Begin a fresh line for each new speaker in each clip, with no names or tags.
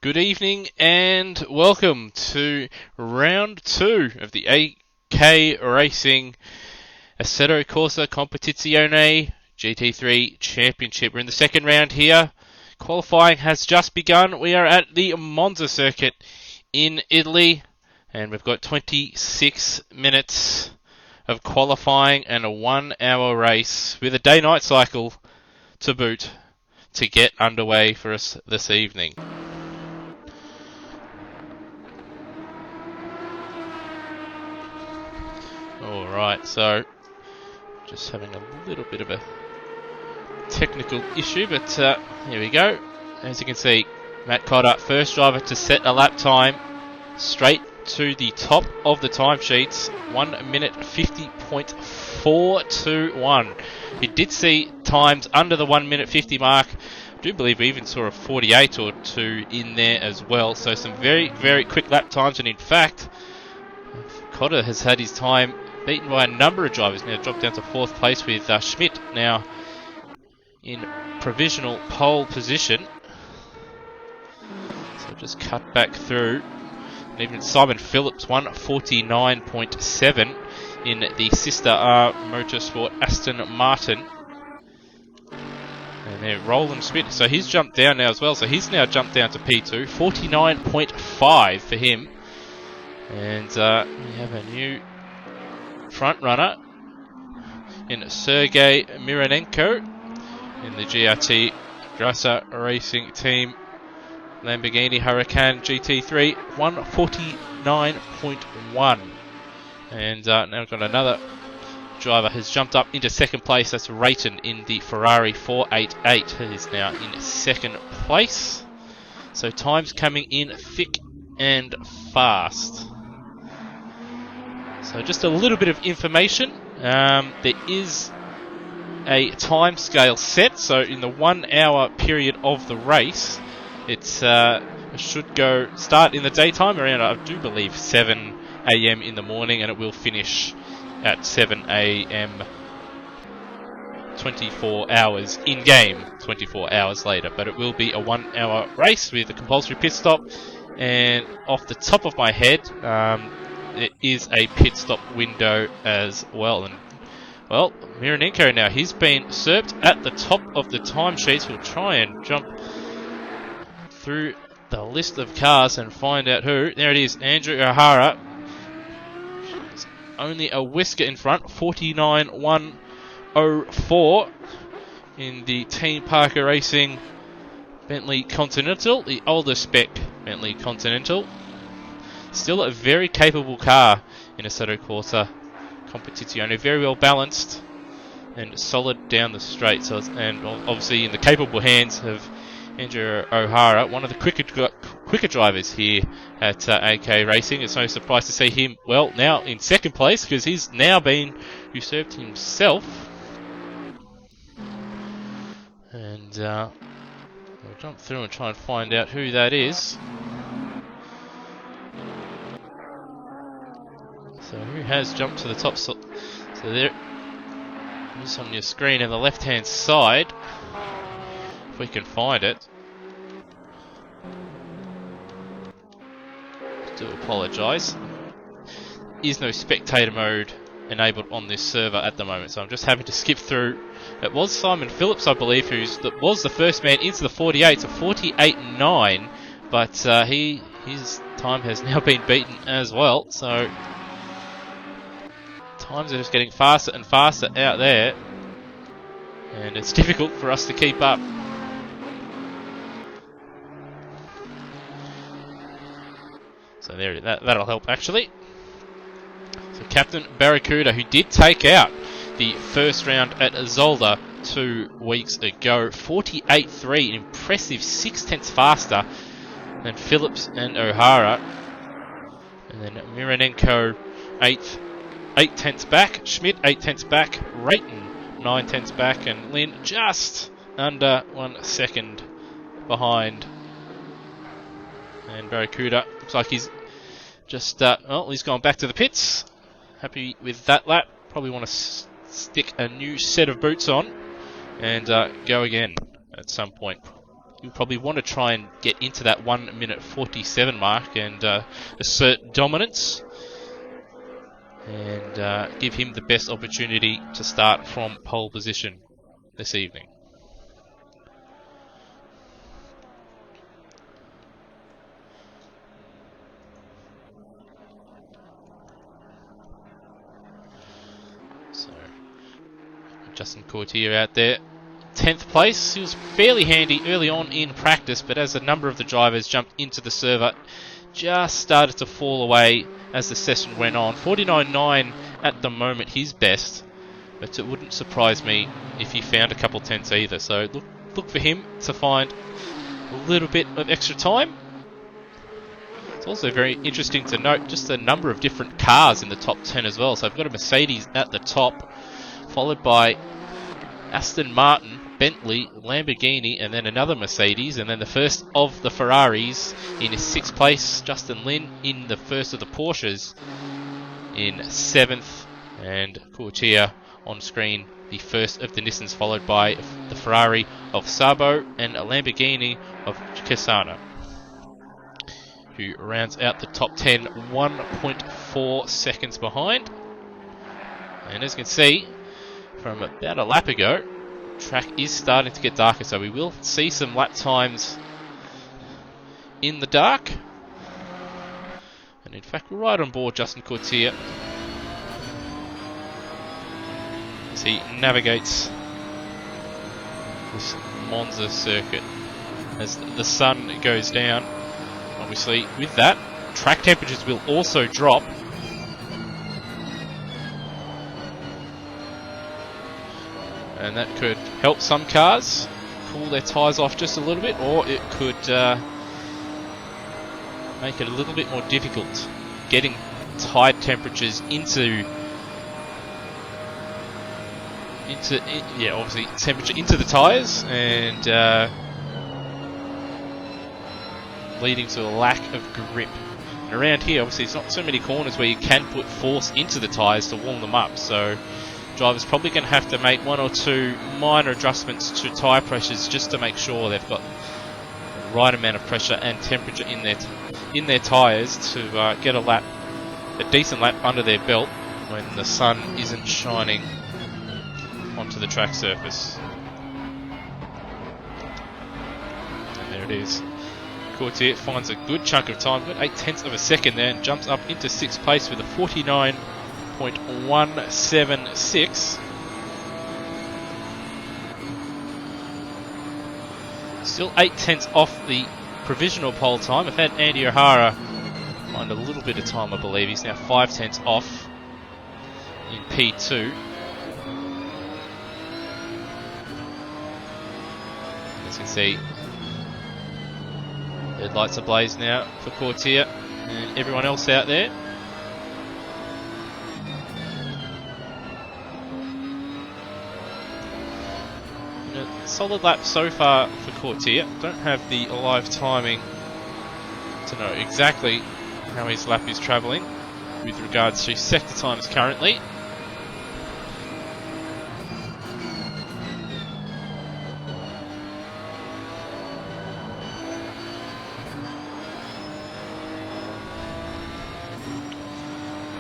Good evening and welcome to round 2 of the AK Racing Assetto Corsa Competizione GT3 Championship. We're in the second round here. Qualifying has just begun. We are at the Monza circuit in Italy and we've got 26 minutes of qualifying and a 1 hour race with a day-night cycle to boot to get underway for us this evening. Alright, so just having a little bit of a technical issue, but here we go. As you can see, Matt Cotter, first driver to set a lap time straight to the top of the timesheets, 1 minute 50.421. He did see times under the 1 minute 50 mark. I do believe we even saw a 48 or 2 in there as well, so some very, very quick lap times, and in fact, Cotter has had his time beaten by a number of drivers. Now dropped down to 4th place with Schmidt now in provisional pole position. So just cut back through. And even Simon Phillips 149.7 in the sister R Motorsport Aston Martin. And then Roland Schmidt, so he's jumped down now as well. So he's now jumped down to P2, 49.5 for him. And we have a new front runner in Sergei Mironenko in the GRT AK Racing Team Lamborghini Huracan GT3, 149.1. And now we've got another driver has jumped up into second place. That's Rayton in the Ferrari 488, who is now in second place. So times coming in thick and fast. So just a little bit of information. There is a time scale set. So in the 1 hour period of the race, it should start in the daytime around, I do believe, 7 a.m. in the morning, and it will finish at 7 a.m. 24 hours in game, 24 hours later. But it will be a 1 hour race with a compulsory pit stop. And off the top of my head, it is a pit stop window as well. And well, Mironenko now, he's been SERPed at the top of the timesheets. We'll try and jump through the list of cars and find out who. There it is, Andrew O'Hara. Only a whisker in front, 49.104 in the Team Parker Racing Bentley Continental, the older spec Bentley Continental. Still a very capable car in Assetto Corsa Competizione, very well balanced and solid down the straight. So and obviously in the capable hands of Andrew O'Hara, one of the quicker drivers here at AK Racing. It's no surprise to see him, well, now in second place, because he's now been usurped himself. And we'll jump through and try and find out who that is. So who has jumped to the top? So there it is on your screen on the left hand side, if we can find it. Do apologise. Is no spectator mode enabled on this server at the moment, so I'm just having to skip through. It was Simon Phillips, I believe, that was the first man into the 48, so 48.9, but his time has now been beaten as well. So times are just getting faster and faster out there, and it's difficult for us to keep up. So there, that'll help actually. So Captain Barracuda, who did take out the first round at Zolder 2 weeks ago, 48.3, an impressive 6/10 faster than Phillips and O'Hara. And then Mironenko 8/10 back, Schmidt 8/10 back, Rayton 9/10 back, and Lynn just under 1 second behind. And Barracuda looks like he's just, he's gone back to the pits. Happy with that lap. Probably want to stick a new set of boots on and go again at some point. you'll probably want to try and get into that 1 minute 47 mark and assert dominance and give him the best opportunity to start from pole position this evening. So, Justin Courtier out there. 10th place. He was fairly handy early on in practice, but as a number of the drivers jumped into the server, just started to fall away as the session went on. 49.9 at the moment, his best, but it wouldn't surprise me if he found a couple tenths either. So look for him to find a little bit of extra time. It's also very interesting to note just the number of different cars in the top 10 as well. So I've got a Mercedes at the top, followed by Aston Martin, Bentley, Lamborghini, and then another Mercedes, and then the first of the Ferraris in 6th place, Justin Lin in the first of the Porsches in 7th, and Courtier on screen, the first of the Nissans, followed by the Ferrari of Sabo and a Lamborghini of Cesana, who rounds out the top 10 1.4 seconds behind. And as you can see, from about a lap ago, track is starting to get darker, so we will see some lap times in the dark. And in fact, we're right on board Justin Courtier as he navigates this Monza circuit as the sun goes down. Obviously, with that, track temperatures will also drop. And that could help some cars cool their tyres off just a little bit, or it could make it a little bit more difficult getting tyre temperatures into obviously temperature into the tyres, and leading to a lack of grip. And around here, obviously, there's not so many corners where you can put force into the tyres to warm them up, so drivers probably going to have to make 1 or 2 minor adjustments to tyre pressures just to make sure they've got the right amount of pressure and temperature in their tyres to get a decent lap under their belt when the sun isn't shining onto the track surface. And there it is. Courtier finds a good chunk of time, got 0.8 of a second there, and jumps up into 6th place with a 49.176. Still 0.8 off the provisional pole time. I've had Andy O'Hara find a little bit of time, I believe. He's now 0.5 off in P2. As you can see, red lights ablaze now for Courtier and everyone else out there. Solid lap so far for Courtier. Don't have the live timing to know exactly how his lap is travelling with regards to sector times currently.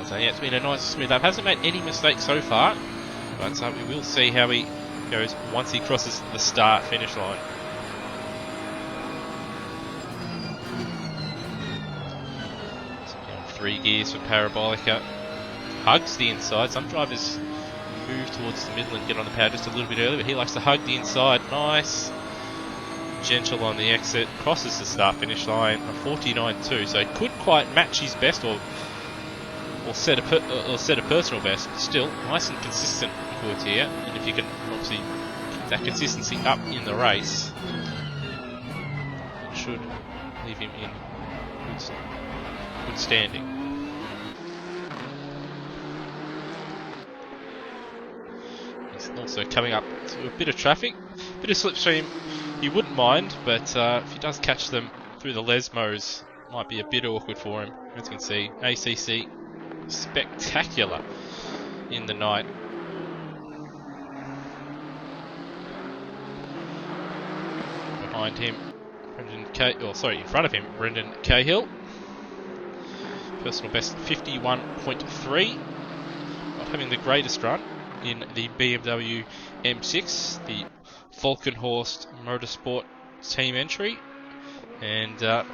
So yeah, it's been a nice smooth lap. Hasn't made any mistakes so far, but we will see how he goes once he crosses the start finish line. So down 3 gears for Parabolica. Hugs the inside. Some drivers move towards the middle and get on the power just a little bit early, but he likes to hug the inside. Nice. Gentle on the exit. Crosses the start finish line. A 49.2. So it could quite match his best or set a personal best. Still nice and consistent Courtier, and if you can obviously keep that consistency up in the race, it should leave him in good standing. He's also coming up to a bit of traffic, a bit of slipstream he wouldn't mind, but if he does catch them through the Lesmos, it might be a bit awkward for him. As you can see, ACC spectacular in the night. Behind him, in front of him, Brendan Cahill. Personal best 51.3. Not having the greatest run in the BMW M6, the Falkenhorst Motorsport team entry. And there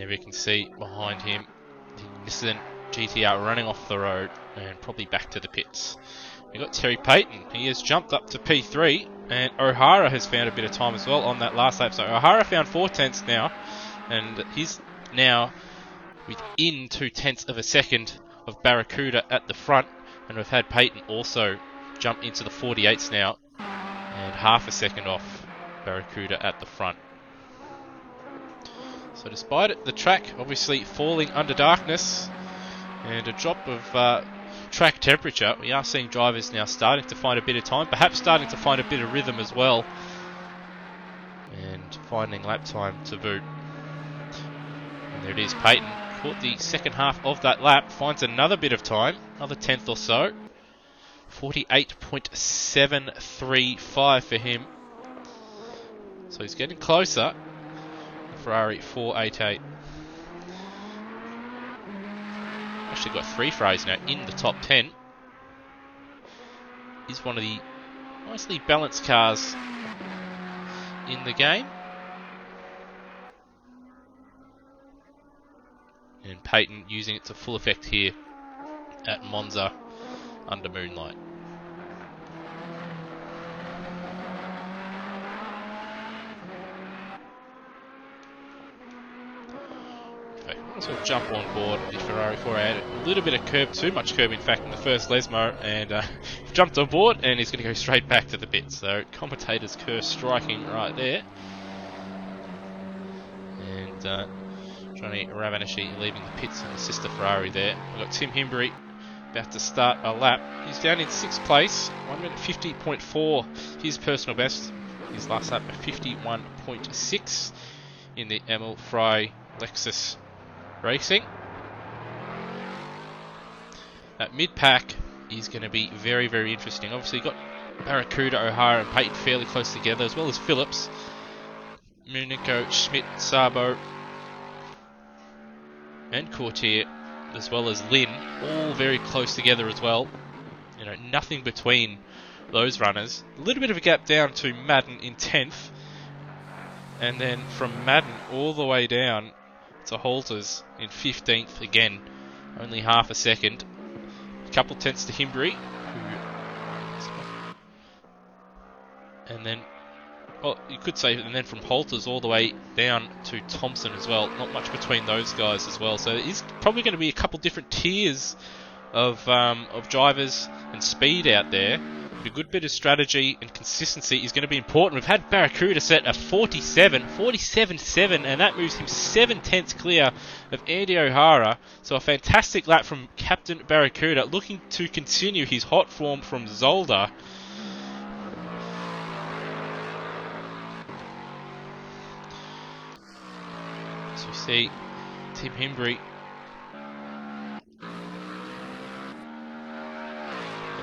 we can see behind him the Nissan GTR running off the road and probably back to the pits. We've got Terry Payton. He has jumped up to P3, and O'Hara has found a bit of time as well on that last lap. So O'Hara found 4/10 now, and he's now within 2/10 of a second of Barracuda at the front. And we've had Payton also jump into the 48s now, and half a second off Barracuda at the front. So despite it, the track obviously falling under darkness and a drop of track temperature, we are seeing drivers now starting to find a bit of time, perhaps starting to find a bit of rhythm as well, and finding lap time to boot. And there it is, Payton caught the second half of that lap, finds another bit of time, another 10th or so. 48.735 for him. So he's getting closer. Ferrari 488. Actually got 3 Ferraris now in the top 10. Is one of the nicely balanced cars in the game. And Payton using it to full effect here at Monza under moonlight. Okay, let's all jump on board the Ferrari 488. A little bit of curb, too much curb in fact in the first Lesmo, and jumped on board and he's going to go straight back to the pits. So commentator's curse striking right there. And Johnny Ravanashi leaving the pits in the sister Ferrari there. We've got Tim Himbury about to start a lap. He's down in 6th place, 1:50.4, his personal best. His last lap at 51.6 in the Emil Frey Lexus Racing. That mid-pack is going to be very, very interesting. Obviously, you've got Barracuda, O'Hara and Payton fairly close together, as well as Phillips, Munico, Schmidt, Sabo and Courtier, as well as Lynn, all very close together as well. You know, nothing between those runners. A little bit of a gap down to Madden in 10th. And then from Madden all the way down to Halters in 15th again. Only half a second. A couple tenths to Himbury. And then, well, you could say, and then from Halters all the way down to Thompson as well. Not much between those guys as well. So there is probably going to be a couple different tiers of drivers and speed out there. But a good bit of strategy and consistency is going to be important. We've had Barracuda set a 47.7, and that moves him 7/10 clear of Andy O'Hara. So a fantastic lap from Captain Barracuda, looking to continue his hot form from Zolder. So you see Tim Himbury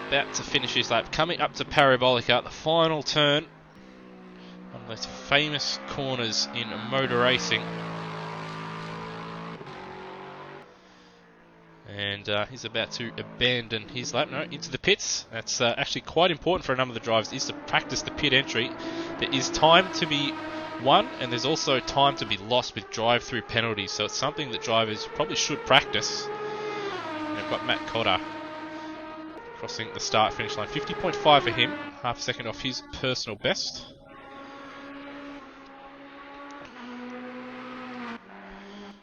about to finish his lap, coming up to Parabolica, the final turn. One of those famous corners in motor racing. And he's about to abandon his lap, into the pits. That's actually quite important for a number of the drivers, is to practice the pit entry. There is time to be won, and there's also time to be lost with drive-through penalties, so it's something that drivers probably should practice. And we've got Matt Cotter crossing the start-finish line. 50.5 for him, half a second off his personal best.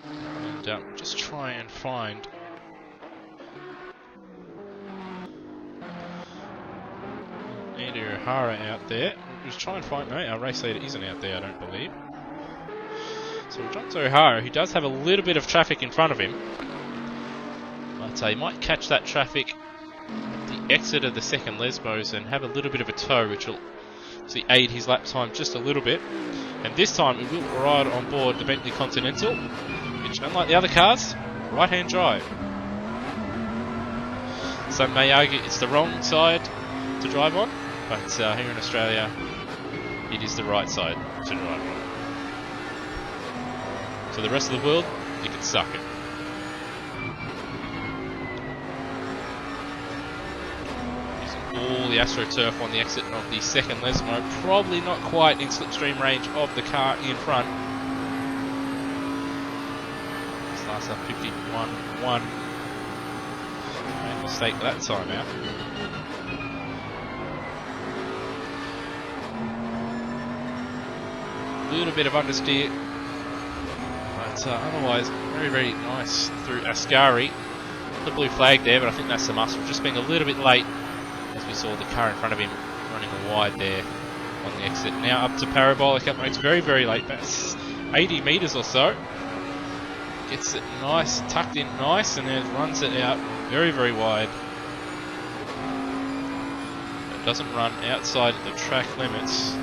And just try and find Andy O'Hara out there. Just try and find, no, our race leader isn't out there, I don't believe. So we'll jump to O'Hara, who does have a little bit of traffic in front of him. But he might catch that traffic at the exit of the second Lesbos and have a little bit of a tow, which will see aid his lap time just a little bit. And this time we will ride on board the Bentley Continental, which, unlike the other cars, right-hand drive. Some may argue it's the wrong side to drive on, but here in Australia, it is the right side to drive on. to the rest of the world, you can suck it. All the AstroTurf on the exit of the second Lesmo, probably not quite in slipstream range of the car in front. This last lap 51.1. Made a mistake that time out. A little bit of understeer, but otherwise very, very nice through Ascari. The blue flag there, but I think that's the muscle, just being a little bit late. As we saw the car in front of him running wide there on the exit. Now up to parabolic up, it's very, very late. That's 80 metres or so. Gets it nice, tucked in nice, and then runs it out very, very wide. It doesn't run outside the track limits.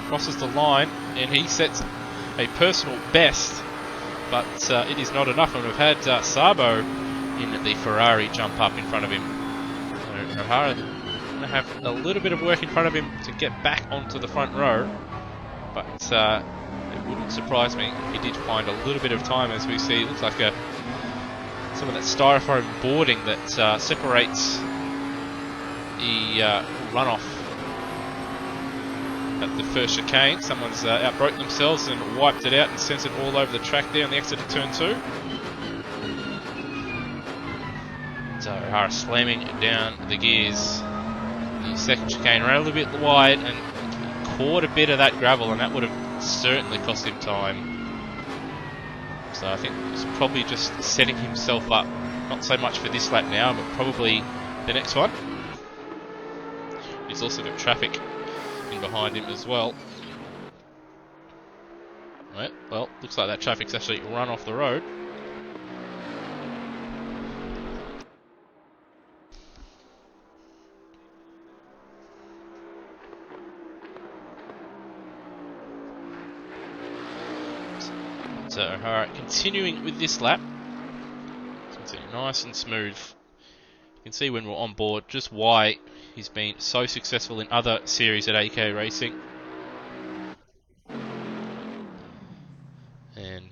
Crosses the line, and he sets a personal best, but it is not enough. And we've had Sabo in the Ferrari jump up in front of him. O'Hara going to have a little bit of work in front of him to get back onto the front row, but it wouldn't surprise me if he did find a little bit of time. As we see, it looks like some of that styrofoam boarding that separates the runoff at the first chicane. Someone's outbroke themselves and wiped it out and sent it all over the track there on the exit of turn 2. O'Hara slamming down the gears. The second chicane ran a little bit wide and caught a bit of that gravel, and that would have certainly cost him time. So I think he's probably just setting himself up, not so much for this lap now, but probably the next one. He's also got traffic in behind him as well. Right, well, looks like that traffic's actually run off the road. So O'Hara continuing with this lap. It's nice and smooth. You can see when we're on board just why he's been so successful in other series at AK Racing. And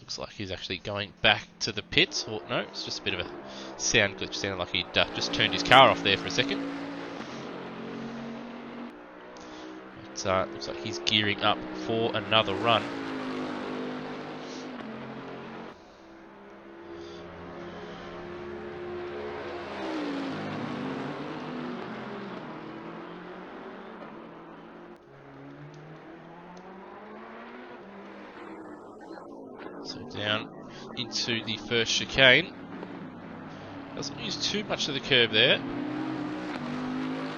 looks like he's actually going back to the pits. Or no, it's just a bit of a sound glitch. Sounded like he'd just turned his car off there for a second. But looks like he's gearing up for another run. So down into the first chicane. Doesn't use too much of the curb there.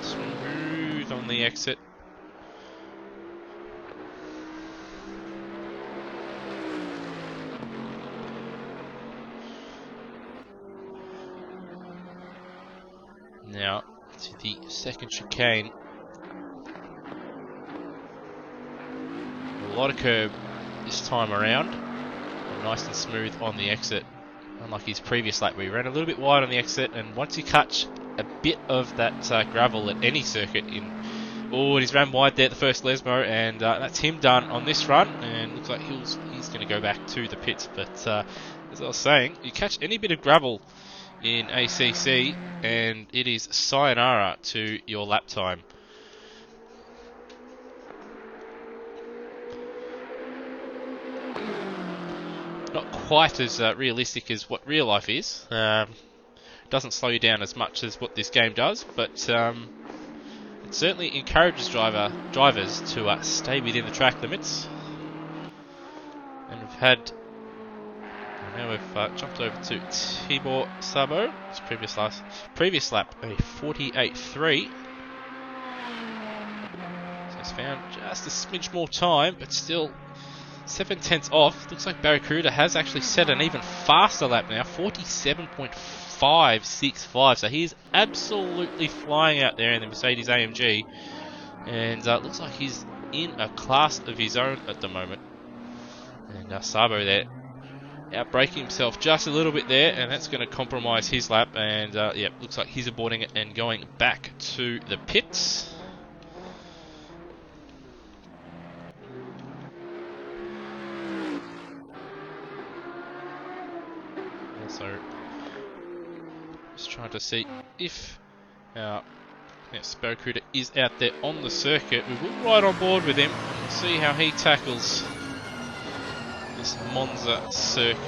Smooth on the exit. Now to the second chicane. A lot of curb this time around. Nice and smooth on the exit, unlike his previous lap where he ran a little bit wide on the exit, and once you catch a bit of that gravel at any circuit he's ran wide there at the first Lesmo, and that's him done on this run, and looks like he's going to go back to the pits. But as I was saying, you catch any bit of gravel in ACC and it is sayonara to your lap time. Not quite as realistic as what real life is. Doesn't slow you down as much as what this game does, but it certainly encourages drivers to stay within the track limits. And now we've jumped over to Tibor Sabo. His previous lap a 48.3. So he's found just a smidge more time, but still 7/10 off. Looks like Barracuda has actually set an even faster lap now, 47.565. So he is absolutely flying out there in the Mercedes AMG, and looks like he's in a class of his own at the moment. And Sabo there outbraking himself just a little bit there, and that's going to compromise his lap. And yeah, looks like he's aborting it and going back to the pits. So, just trying to see if our Barracuda is out there on the circuit. We will ride on board with him and see how he tackles this Monza circuit.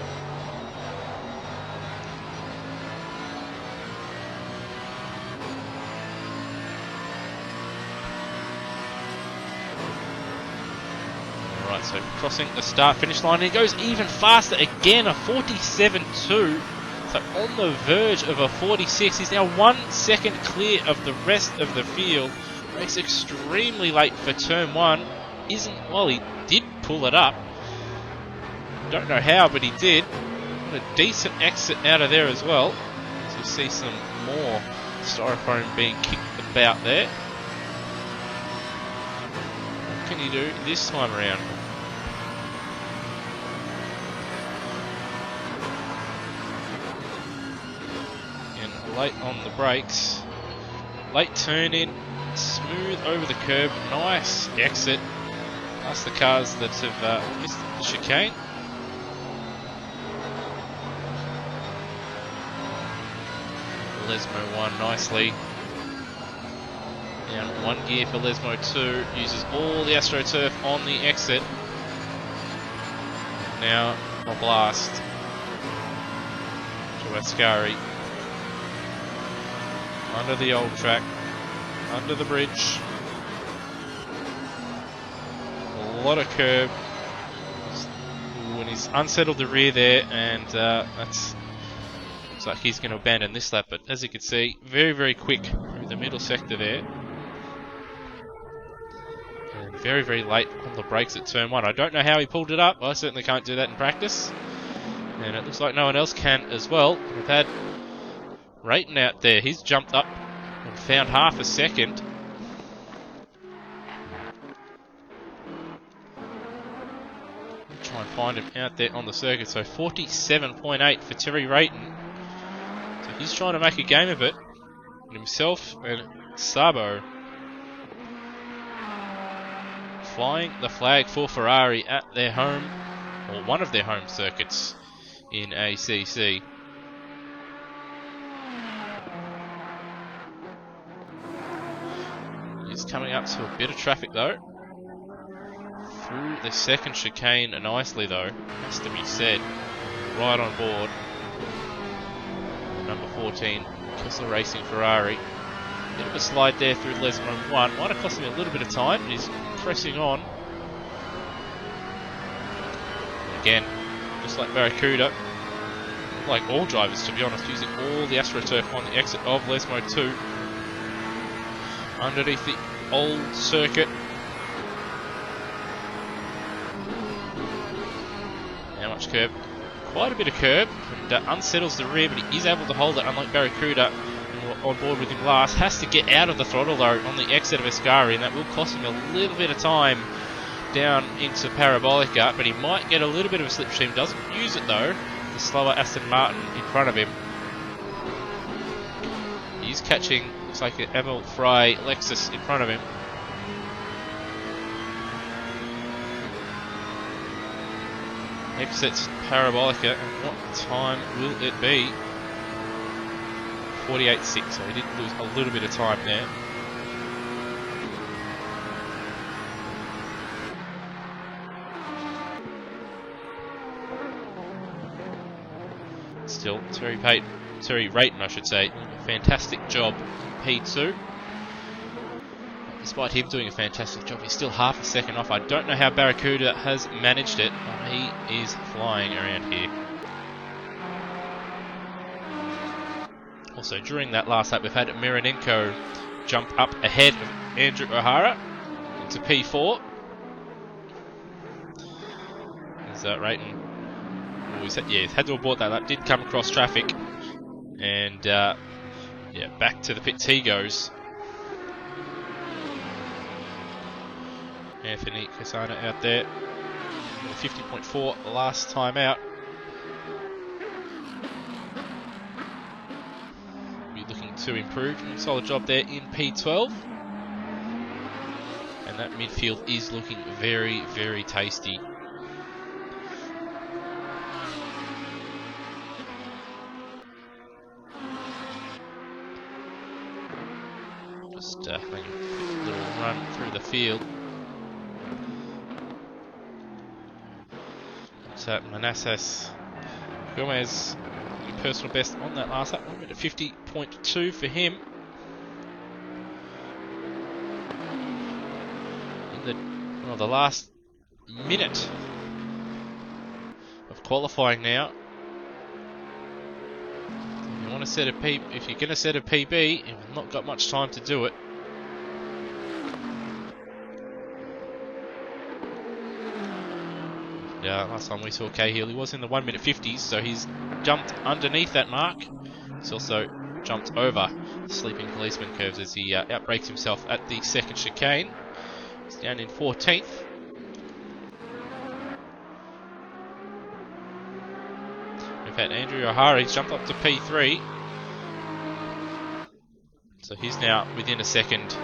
Alright, so crossing the start-finish line, he goes even faster again, a 47.2. So on the verge of a 46. He's now 1 second clear of the rest of the field. Makes extremely late for turn 1. Well, he did pull it up. Don't know how, but he did. What a decent exit out of there as well. So you see some more styrofoam being kicked about there. What can he do this time around? Late on the brakes, late turn in, smooth over the curb, nice exit past the cars that have missed the chicane. Lesmo 1 nicely. Down 1 gear for Lesmo 2, uses all the AstroTurf on the exit. Now a blast to Ascari. Under the old track, under the bridge. A lot of curb. When he's unsettled the rear there, and looks like he's going to abandon this lap. But as you can see, very, very quick through the middle sector there. And very, very late on the brakes at turn 1. I don't know how he pulled it up. I certainly can't do that in practice. And it looks like no one else can as well. We've had Rayton out there, he's jumped up and found half a second. Try and find him out there on the circuit. So 47.8 for Terry Rayton. So he's trying to make a game of it. And himself and Sabo flying the flag for Ferrari at their home, or one of their home circuits in ACC. He's coming up to a bit of traffic though. Through the second chicane nicely though, has to be said. Right on board. Number 14, AK Racing Ferrari. Bit of a slide there through Lesmo 1. Might have cost him a little bit of time, but he's pressing on. Again, just like Barracuda, like all drivers to be honest, using all the AstroTurf on the exit of Lesmo 2. Underneath the old circuit. How much curb? Quite a bit of curb, and unsettles the rear, but he is able to hold it, unlike Barracuda, on board with him last. Has to get out of the throttle though on the exit of Ascari, and that will cost him a little bit of time down into Parabolica, but he might get a little bit of a slipstream. Doesn't use it though. The slower Aston Martin in front of him. He's catching, looks like an Emil Frey Lexus in front of him. Exits Parabolica, and what time will it be? 48.6, so he did lose a little bit of time there. Still, Terry Rayton, I should say, doing a fantastic job in P2. Despite him doing a fantastic job, he's still half a second off. I don't know how Barracuda has managed it, but he is flying around here. Also, during that last lap, we've had Mironenko jump up ahead of Andrew O'Hara into P4. As Rayton, he's had to abort that lap, did come across traffic, and back to the pits he goes. Anthony Casana out there, 50.4 last time out. Be looking to improve. Solid job there in P12. And that midfield is looking very, very tasty. Just having a quick little run through the field. So Manassas Gomez, personal best on that last lap, 1:50.2 for him. In the last minute of qualifying now. If you want to set a if you're going to set a PB, you've not got much time to do it. Last time we saw Cahill, he was in the 1:50s, so he's jumped underneath that mark. He's also jumped over sleeping policeman curves as he outbrakes himself at the second chicane. He's down in 14th. We've had Andrew O'Hara, he's jumped up to P3. So he's now within a second.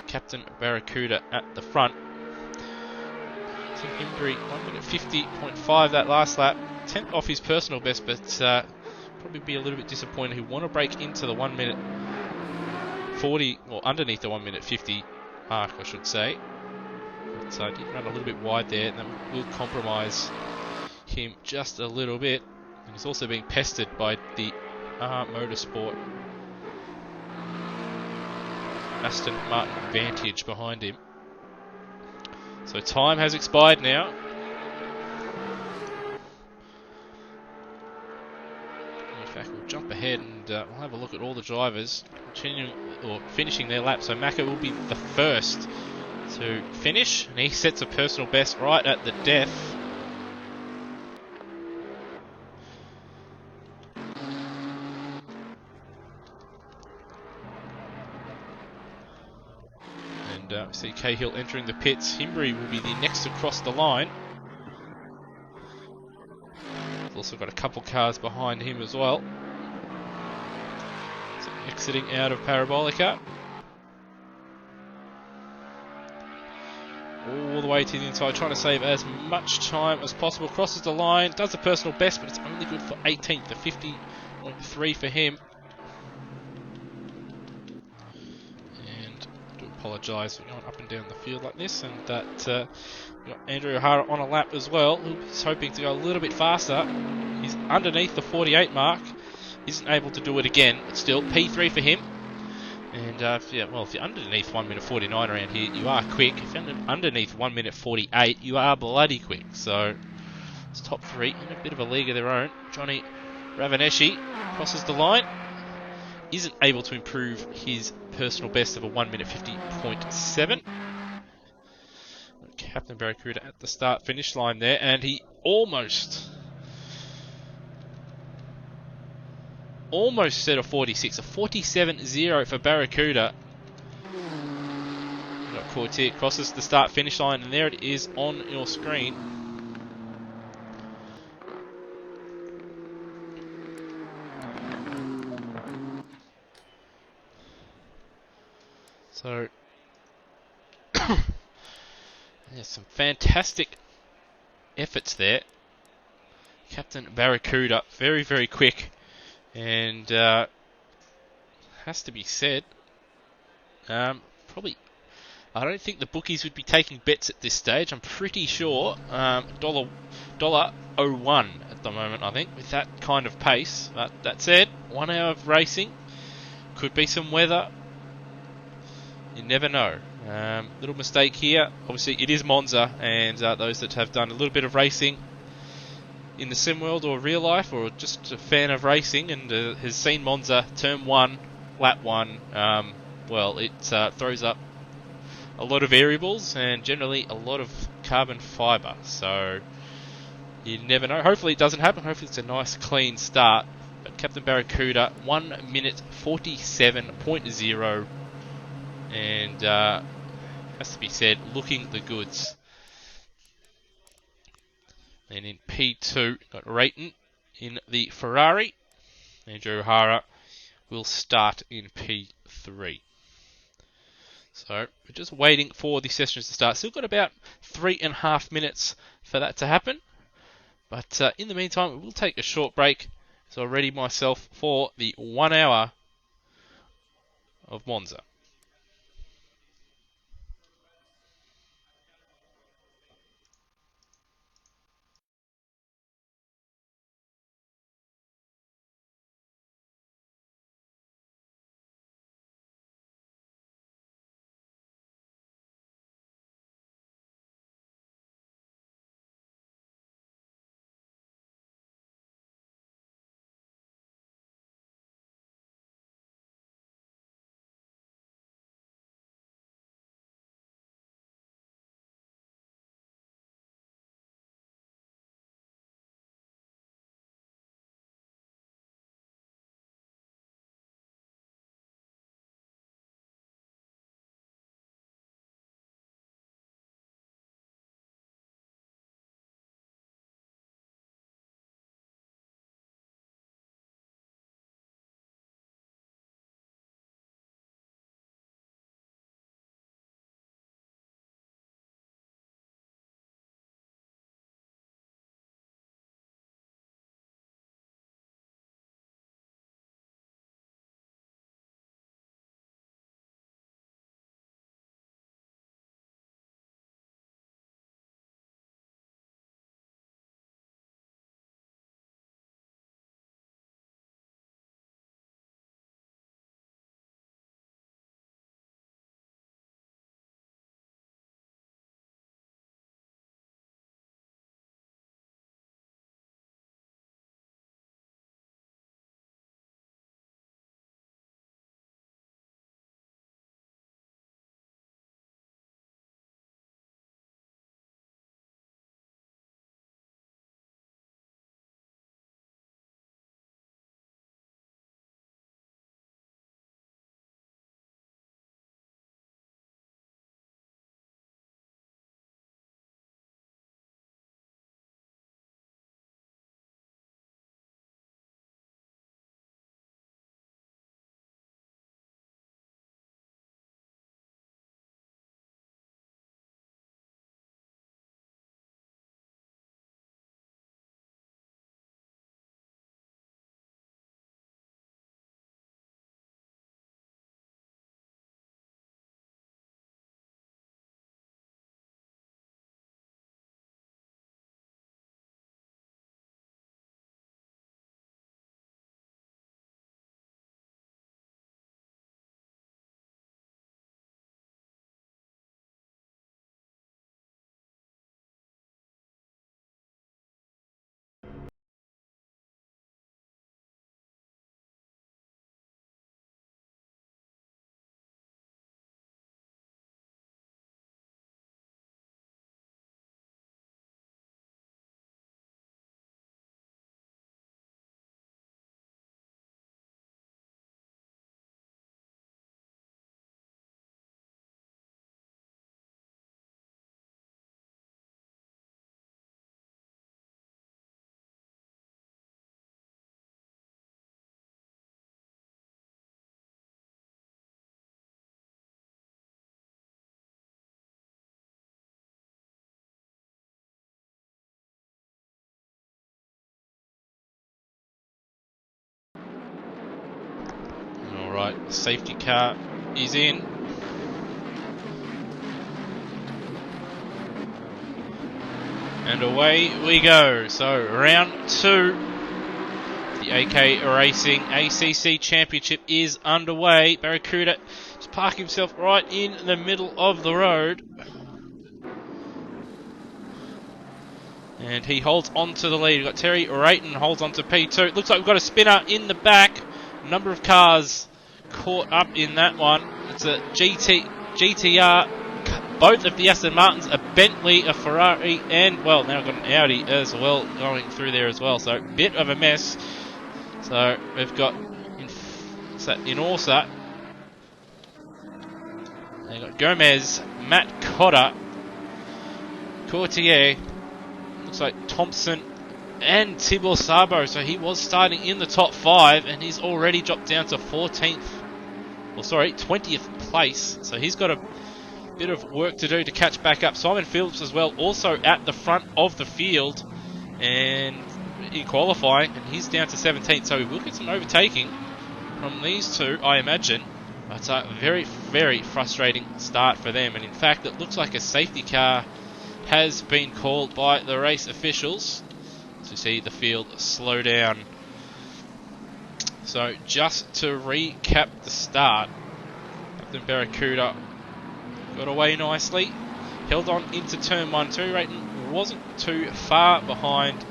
Captain Barracuda at the front. Tim Hembury, 1:50.5 that last lap. 10th off his personal best, but probably be a little bit disappointed. He want to break into the 1:40, or underneath the 1:50 mark, I should say. But did run a little bit wide there, and that will compromise him just a little bit. And he's also being pestered by the Motorsport Aston Martin Vantage behind him. So time has expired now. In fact, we'll jump ahead and we'll have a look at all the drivers finishing their lap. So Macca will be the first to finish, and he sets a personal best right at the death. And see Cahill entering the pits. Hembury will be the next to cross the line. He's also got a couple cars behind him as well. So exiting out of Parabolica. All the way to the inside, trying to save as much time as possible. Crosses the line, does a personal best, but it's only good for 18th, the 50.3 for him. Apologise for going up and down the field like this, and that got Andrew O'Hara on a lap as well. He's hoping to go a little bit faster. He's underneath the 48 mark. Isn't able to do it again, but still P3 for him. And if you're underneath 1:49 around here, you are quick. If you're underneath 1:48, you are bloody quick. So it's top three in a bit of a league of their own. Johnny Ravaneshi crosses the line. Isn't able to improve his personal best of a 1:50.7. Captain Barracuda at the start-finish line there, and he almost set a 46, a 47.0 for Barracuda. Got caught here, crosses the start-finish line, and there it is on your screen. So, there's some fantastic efforts there. Captain Barracuda, very, very quick, and has to be said, probably, I don't think the bookies would be taking bets at this stage. I'm pretty sure $1.01 at the moment, I think, with that kind of pace. But that said, 1 hour of racing, could be some weather. You never know. Little mistake here. Obviously, it is Monza, and those that have done a little bit of racing in the sim world or real life, or just a fan of racing and has seen Monza turn 1, lap 1, it throws up a lot of variables and generally a lot of carbon fibre. So you never know. Hopefully it doesn't happen. Hopefully it's a nice clean start. But Captain Barracuda, 1:47.0. And has to be said, looking the goods. And in P2, got Rayton in the Ferrari. Andrew O'Hara will start in P3. So we're just waiting for the sessions to start. Still got about 3.5 minutes for that to happen. But in the meantime, we'll take a short break. So I'll ready myself for the 1 hour of Monza. Alright, safety car is in. And away we go. So round 2. The AK Racing ACC Championship is underway. Barracuda just parking himself right in the middle of the road. And he holds on to the lead. We've got Terry Rayton holds on to P2. It looks like we've got a spinner in the back. A number of cars caught up in that one. It's a GTR. Both of the Aston Martins, a Bentley, a Ferrari, and, well, now we've got an Audi as well going through there as well. So, bit of a mess. So, we've got in Orsa. They've got Gomez, Matt Cotter, Courtier, looks like Thompson, and Tibor Sabo. So, he was starting in the top 5, and he's already dropped down to 20th place. So, he's got a bit of work to do to catch back up. Simon Phillips as well, also at the front of the field and in qualifying, and he's down to 17th, so we will get some overtaking from these two, I imagine. But a very, very frustrating start for them, and in fact it looks like a safety car has been called by the race officials to see the field slow down. So just to recap the start, Captain Barracuda got away nicely, held on into turn 1. Terry Rayton wasn't too far behind,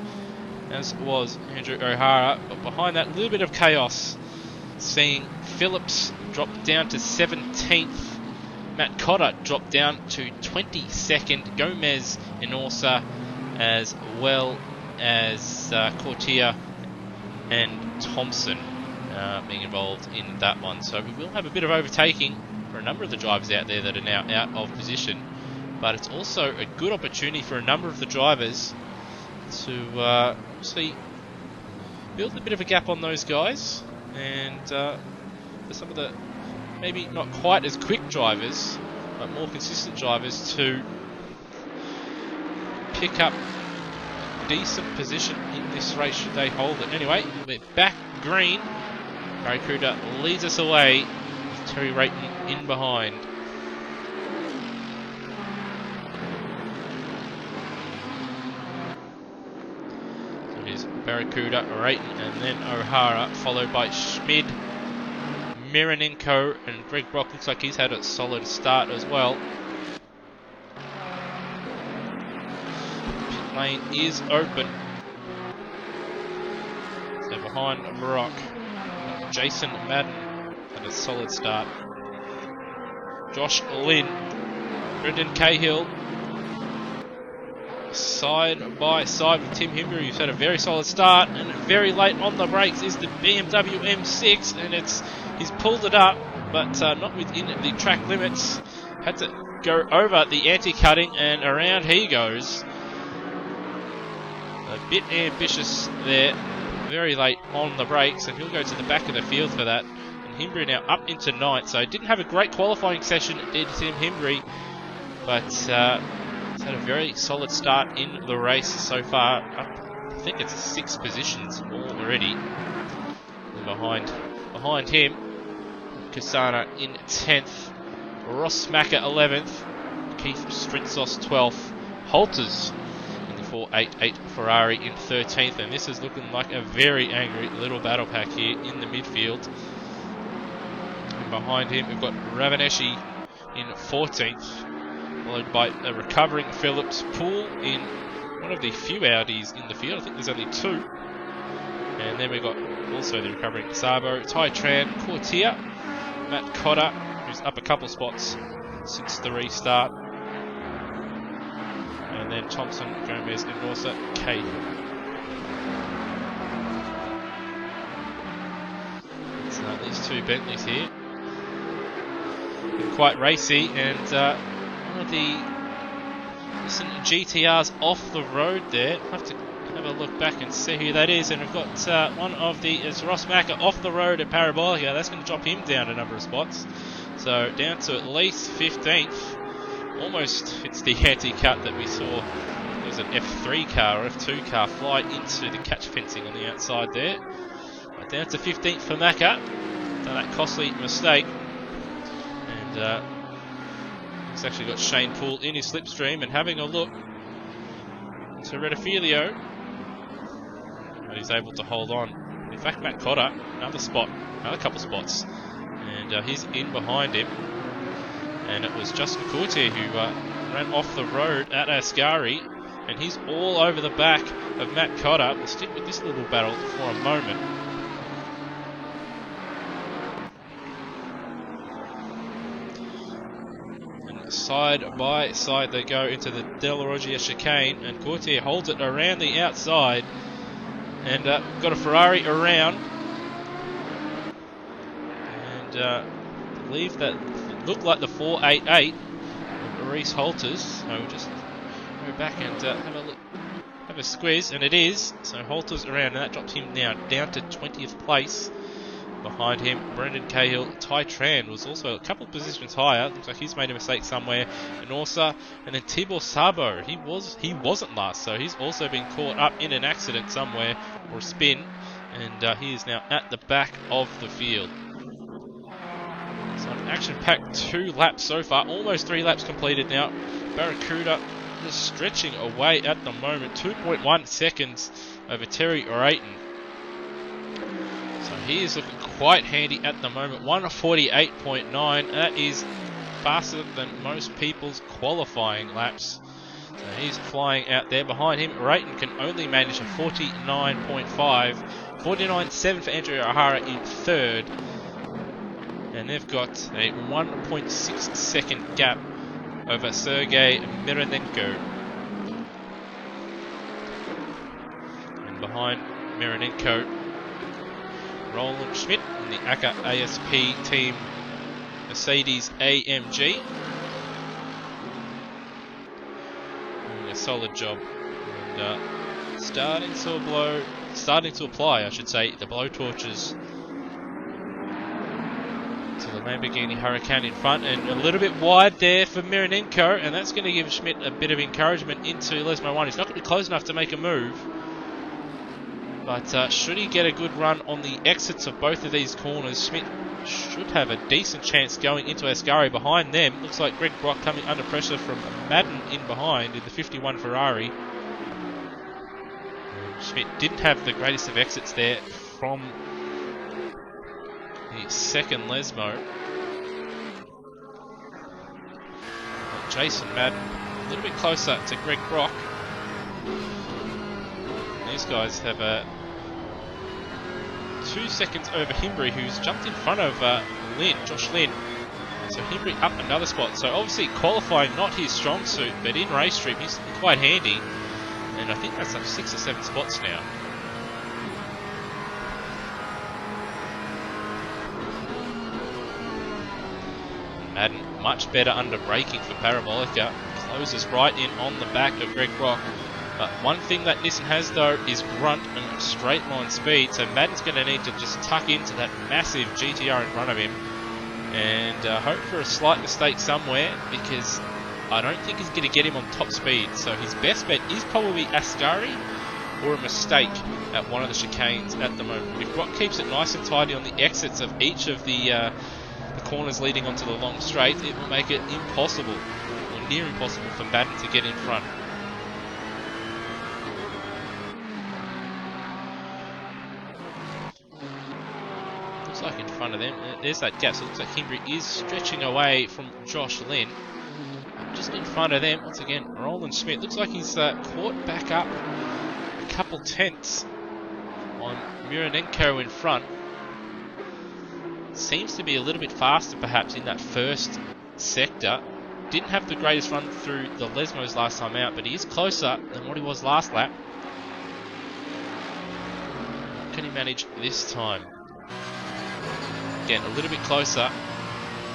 as was Andrew O'Hara, but behind that, a little bit of chaos, seeing Phillips drop down to 17th, Matt Cotter dropped down to 22nd, Gomez in Orsa, as well as Courtier and Thompson being involved in that one. So we will have a bit of overtaking for a number of the drivers out there that are now out of position, but it's also a good opportunity for a number of the drivers to build a bit of a gap on those guys, and for some of the maybe not quite as quick drivers but more consistent drivers to pick up decent position in this race should they hold it. Anyway, we're back green. Barracuda leads us away with Terry Rayton in behind. So it is Barracuda, Rayton, and then O'Hara, followed by Schmid, Mironenko, and Greg Brock. Looks like he's had a solid start as well. Pit lane is open. So behind Brock, Jason Madden had a solid start. Josh Lynn, Brendan Cahill, side by side with Tim Himbry, who's had a very solid start, and very late on the brakes is the BMW M6, and he's pulled it up, but not within the track limits. Had to go over the anti-cutting, and around he goes. A bit ambitious there, very late on the brakes, and he'll go to the back of the field for that. Himbry now up into 9th, so didn't have a great qualifying session, did Tim Himbry, but he's had a very solid start in the race so far. I think it's 6 positions already. And behind him, Kasana in 10th, Ross Macker 11th, Keith Strintzos 12th, Holters in the 488 Ferrari in 13th, and this is looking like a very angry little battle pack here in the midfield. Behind him, we've got Ravaneshi in 14th, followed by a recovering Phillips, Poole in one of the few Audis in the field. I think there's only 2. And then we've got also the recovering Sabo, Tai Tran, Courtier, Matt Cotter, who's up a couple spots since the restart. And then Thompson, Gomez, and Norsa, Cahill. So these 2 Bentleys here. Quite racy, and one of the recent GTRs off the road there. I'll have to have a look back and see who that is, and we've got one of the, it's Ross Macker off the road at Parabolica. That's going to drop him down a number of spots, so down to at least 15th. Almost hits the anti-cut that we saw. It was an F3 car or F2 car fly into the catch fencing on the outside there. But down to 15th for Macker. after that costly mistake. And he's actually got Shane Poole in his slipstream and having a look to Redifilio. But he's able to hold on. In fact, Matt Cotter, another couple spots. And he's in behind him. And it was Justin Courtier who ran off the road at Ascari. And he's all over the back of Matt Cotter. We'll stick with this little battle for a moment. And side by side they go into the De La Roggia chicane. And Courtier holds it around the outside. And got a Ferrari around. And I believe that looked like the 488 of Reese Holters. So we'll just go back and have a look, have a squeeze, and it is. So Holters around, and that drops him now down to 20th place. Behind him, Brendan Cahill. Ty Tran was also a couple of positions higher. Looks like he's made a mistake somewhere. And also, and then Tibor Sabo. He wasn't last, so he's also been caught up in an accident somewhere or a spin, and he is now at the back of the field. So an action-packed 2 laps so far, almost 3 laps completed now. Barracuda just stretching away at the moment, 2.1 seconds over Terry Rayton. So he is looking quite handy at the moment, 1:48.9. That is faster than most people's qualifying laps. So he's flying out there. Behind him, Rayton can only manage a 49.5. 49.7 for Andrew O'Hara in third. And they've got a 1.6 second gap over Sergei Mironenko. And behind Mironenko, Roland Schmidt in the AK ASP team Mercedes AMG. Doing a solid job. And starting to apply, I should say, the blowtorches to the Lamborghini Huracan in front, and a little bit wide there for Mironenko, and that's going to give Schmidt a bit of encouragement into Lesmo 1. He's not going to be close enough to make a move, but should he get a good run on the exits of both of these corners, Schmidt should have a decent chance going into Ascari. Behind them, looks like Greg Brock coming under pressure from Madden in behind in the 51 Ferrari. Schmidt didn't have the greatest of exits there from the second Lesmo. But Jason Madden a little bit closer to Greg Brock. These guys have 2 seconds over Himbry, who's jumped in front of Josh Lynn. So Himbry up another spot. So obviously qualifying not his strong suit, but in race stream he's quite handy. And I think that's like 6 or 7 spots now. Madden much better under braking for Parabolica. Closes right in on the back of Greg Brock. But one thing that Nissan has though is grunt and straight line speed. So Madden's going to need to just tuck into that massive GTR in front of him. And hope for a slight mistake somewhere, because I don't think he's going to get him on top speed. So his best bet is probably Ascari or a mistake at one of the chicanes at the moment. If Brock keeps it nice and tidy on the exits of each of the corners leading onto the long straight, it will make it impossible, or near impossible, for Madden to get in front. Looks like in front of them, there's that gap, so it looks like Himbry is stretching away from Josh Lynn. Just in front of them, once again, Roland Schmidt. Looks like he's caught back up a couple tenths on Mironenko in front. Seems to be a little bit faster perhaps in that first sector. Didn't have the greatest run through the Lesmos last time out, but he is closer than what he was last lap. What can he manage this time? Again, a little bit closer,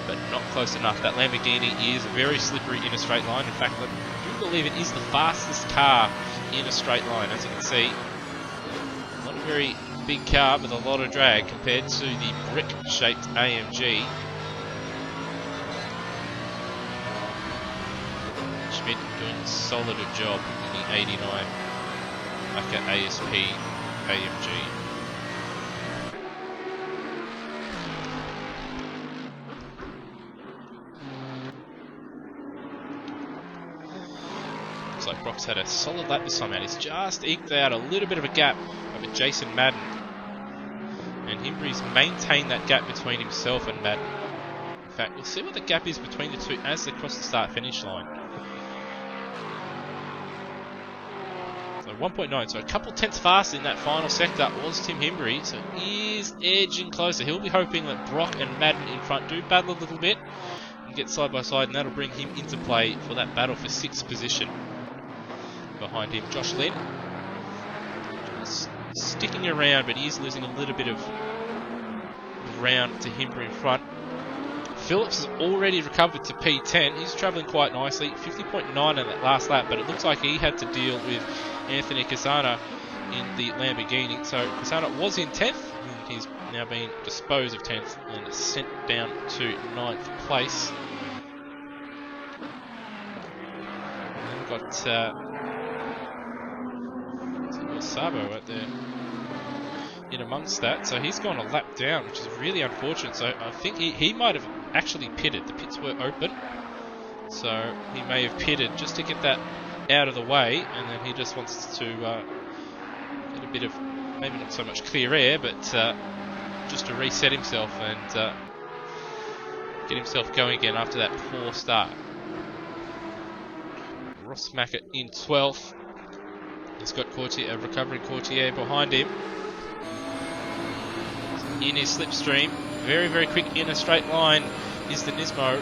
but not close enough. That Lamborghini is very slippery in a straight line. In fact, I do believe it is the fastest car in a straight line, as you can see. Not a very big car with a lot of drag compared to the brick-shaped AMG. Schmidt doing a solid job in the 89 AK ASP AMG. like Brock's had a solid lap this time out. He's just eked out a little bit of a gap over Jason Madden. And Himbry's maintained that gap between himself and Madden. In fact, we'll see what the gap is between the two as they cross the start-finish line. So 1.9, so a couple tenths faster in that final sector was Tim Himbry. So he is edging closer. He'll be hoping that Brock and Madden in front do battle a little bit and get side by side, and that'll bring him into play for that battle for 6th position. Behind him, Josh Lynn. Just sticking around, but he is losing a little bit of ground to Himbry in front. Phillips has already recovered to P10. He's travelling quite nicely, 50.9 in that last lap, but it looks like he had to deal with Anthony Casana in the Lamborghini. So Casana was in 10th, and he's now been disposed of 10th and sent down to 9th place. And then we've got Sabo out there in amongst that, so he's gone a lap down, which is really unfortunate. So I think he might have actually pitted. The pits were open, so he may have pitted just to get that out of the way, and then he just wants to get a bit of, maybe not so much clear air, but just to reset himself and get himself going again after that poor start. Ross Mackett in 12th. He's got a recovering Courtier behind him. In his slipstream, very, very quick in a straight line is the Nismo.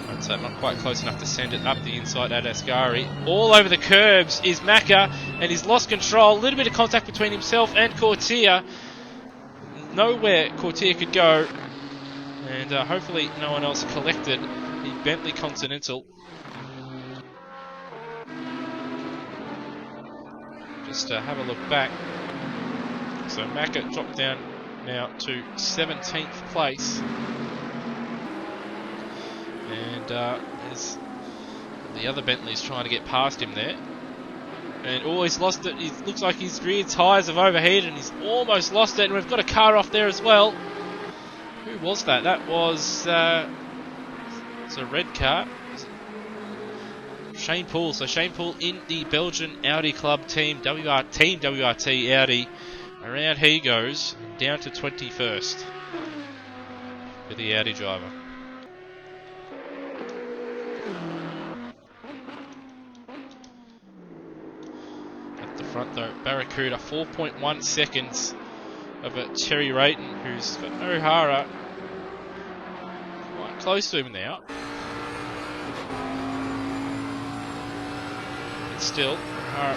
I'd say not quite close enough to send it up the inside at Ascari. All over the curbs is Macca, and he's lost control. A little bit of contact between himself and Courtier. Nowhere Courtier could go, and hopefully no one else collected the Bentley Continental. Just have a look back. So Macca dropped down now to 17th place. And there's the other Bentley's trying to get past him there. And he's lost it. It looks like his rear tyres have overheated and he's almost lost it. And we've got a car off there as well. Who was that? That was it's a red car. Shane Poole. So Shane Poole in the Belgian Audi Club team, Team WRT Audi. Around he goes, down to 21st for the Audi driver. At the front though, Barracuda 4.1 seconds over Terry Rayton, who's got O'Hara quite close to him now. But still, O'Hara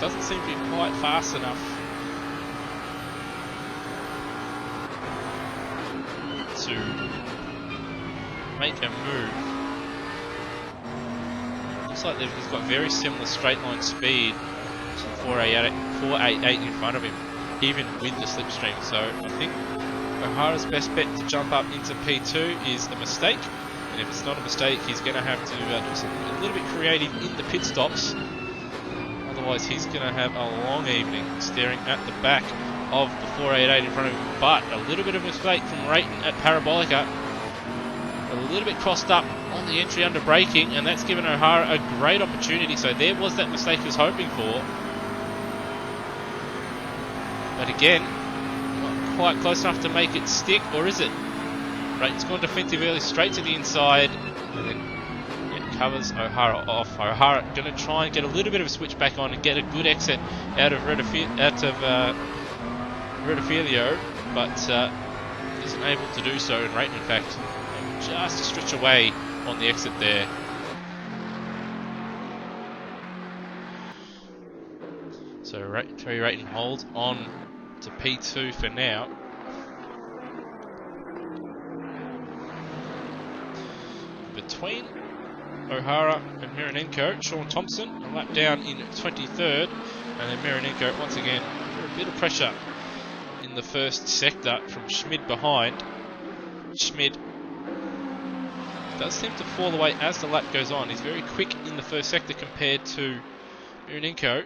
doesn't seem to be quite fast enough to make a move. Looks like he's got very similar straight line speed to 488 in front of him, even with the slipstream. So I think O'Hara's best bet to jump up into P2 is a mistake, and if it's not a mistake, he's going to have to do something a little bit creative in the pit stops. Otherwise, he's going to have a long evening staring at the back of the 488 in front of him. But a little bit of a mistake from Rayton at Parabolica. A little bit crossed up on the entry under braking, and that's given O'Hara a great opportunity. So there was that mistake he was hoping for. But again, not quite close enough to make it stick, or is it? Rayton's gone defensive early, straight to the inside, and then covers O'Hara off. O'Hara going to try and get a little bit of a switch back on and get a good exit out of Redifilio, but isn't able to do so. And Rayton, in fact, just a stretch away on the exit there. So Terry Rayton holds on to P2 for now. Between O'Hara and Mironenko, Sean Thompson a lap down in 23rd, and then Mironenko once again under a bit of pressure in the first sector from Schmid behind. Schmid does seem to fall away as the lap goes on. He's very quick in the first sector compared to Mironenko.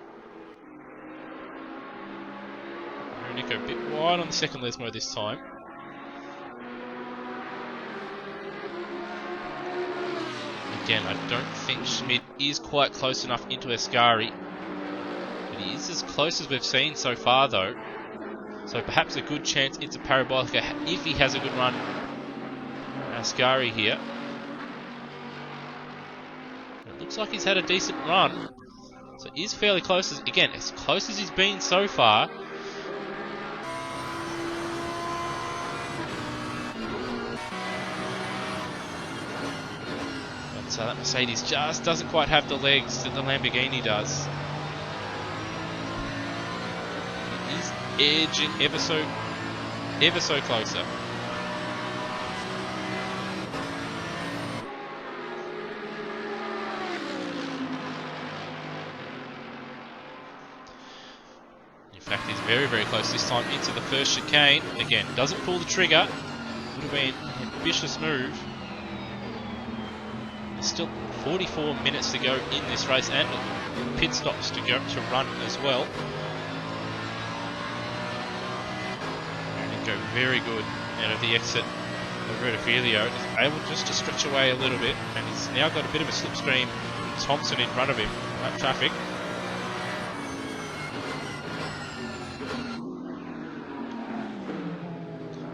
Mironenko a bit wide on the second Lesmo this time. Again, I don't think Schmidt is quite close enough into Ascari. But he is as close as we've seen so far, though. So perhaps a good chance into Parabolica if he has a good run. Ascari here. It looks like he's had a decent run. So he is fairly close, as close as he's been so far. But that Mercedes just doesn't quite have the legs that the Lamborghini does. He's edging ever so closer. In fact, he's very, very close this time into the first chicane. Again, doesn't pull the trigger. Would have been an ambitious move. There's still 44 minutes to go in this race and pit stops to run as well. And go very good out of the exit of Rudafilio. Is able just to stretch away a little bit, and he's now got a bit of a slipstream. Thompson in front of him. Traffic.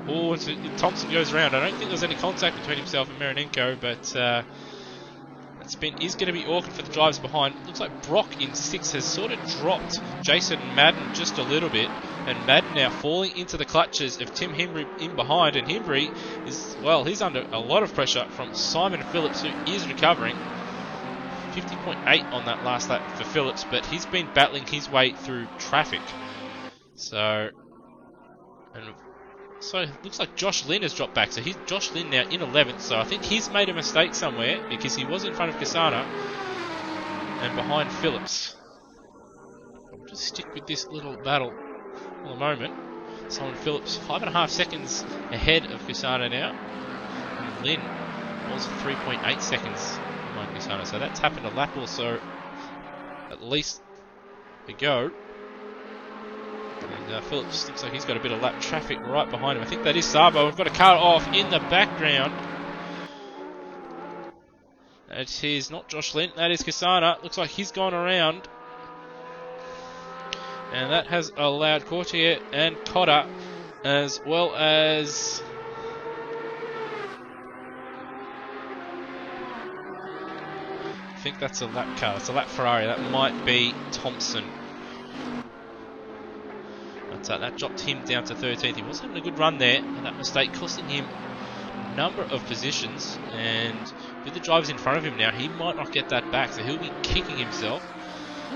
Oh, Thompson goes around. I don't think there's any contact between himself and Marinenko, but that spin is going to be awkward for the drivers behind. Looks like Brock in 6 has sort of dropped Jason Madden just a little bit, and Madden now falling into the clutches of Tim Hembry in behind, and Hembry is, well, he's under a lot of pressure from Simon Phillips, who is recovering. 50.8 on that last lap for Phillips, but he's been battling his way through traffic. So it looks like Josh Lynn has dropped back. So Josh Lynn now in 11th. So I think he's made a mistake somewhere, because he was in front of Casana and behind Phillips. We'll just stick with this little battle for the moment. Simon Phillips 5.5 seconds ahead of Casana now. And Lynn was 3.8 seconds behind Casana. So that's happened a lap or so at least ago. And Phillips looks like he's got a bit of lap traffic right behind him. I think that is Sabo. We've got a car off in the background. It is not Josh Lynn, that is Casana. Looks like he's gone around. And that has allowed Courtier and Cotter, as well as I think that's a lap car. It's a lap Ferrari. That might be Thompson. That dropped him down to 13th. He was having a good run there, and that mistake costing him a number of positions. And with the drivers in front of him now, he might not get that back, so he'll be kicking himself.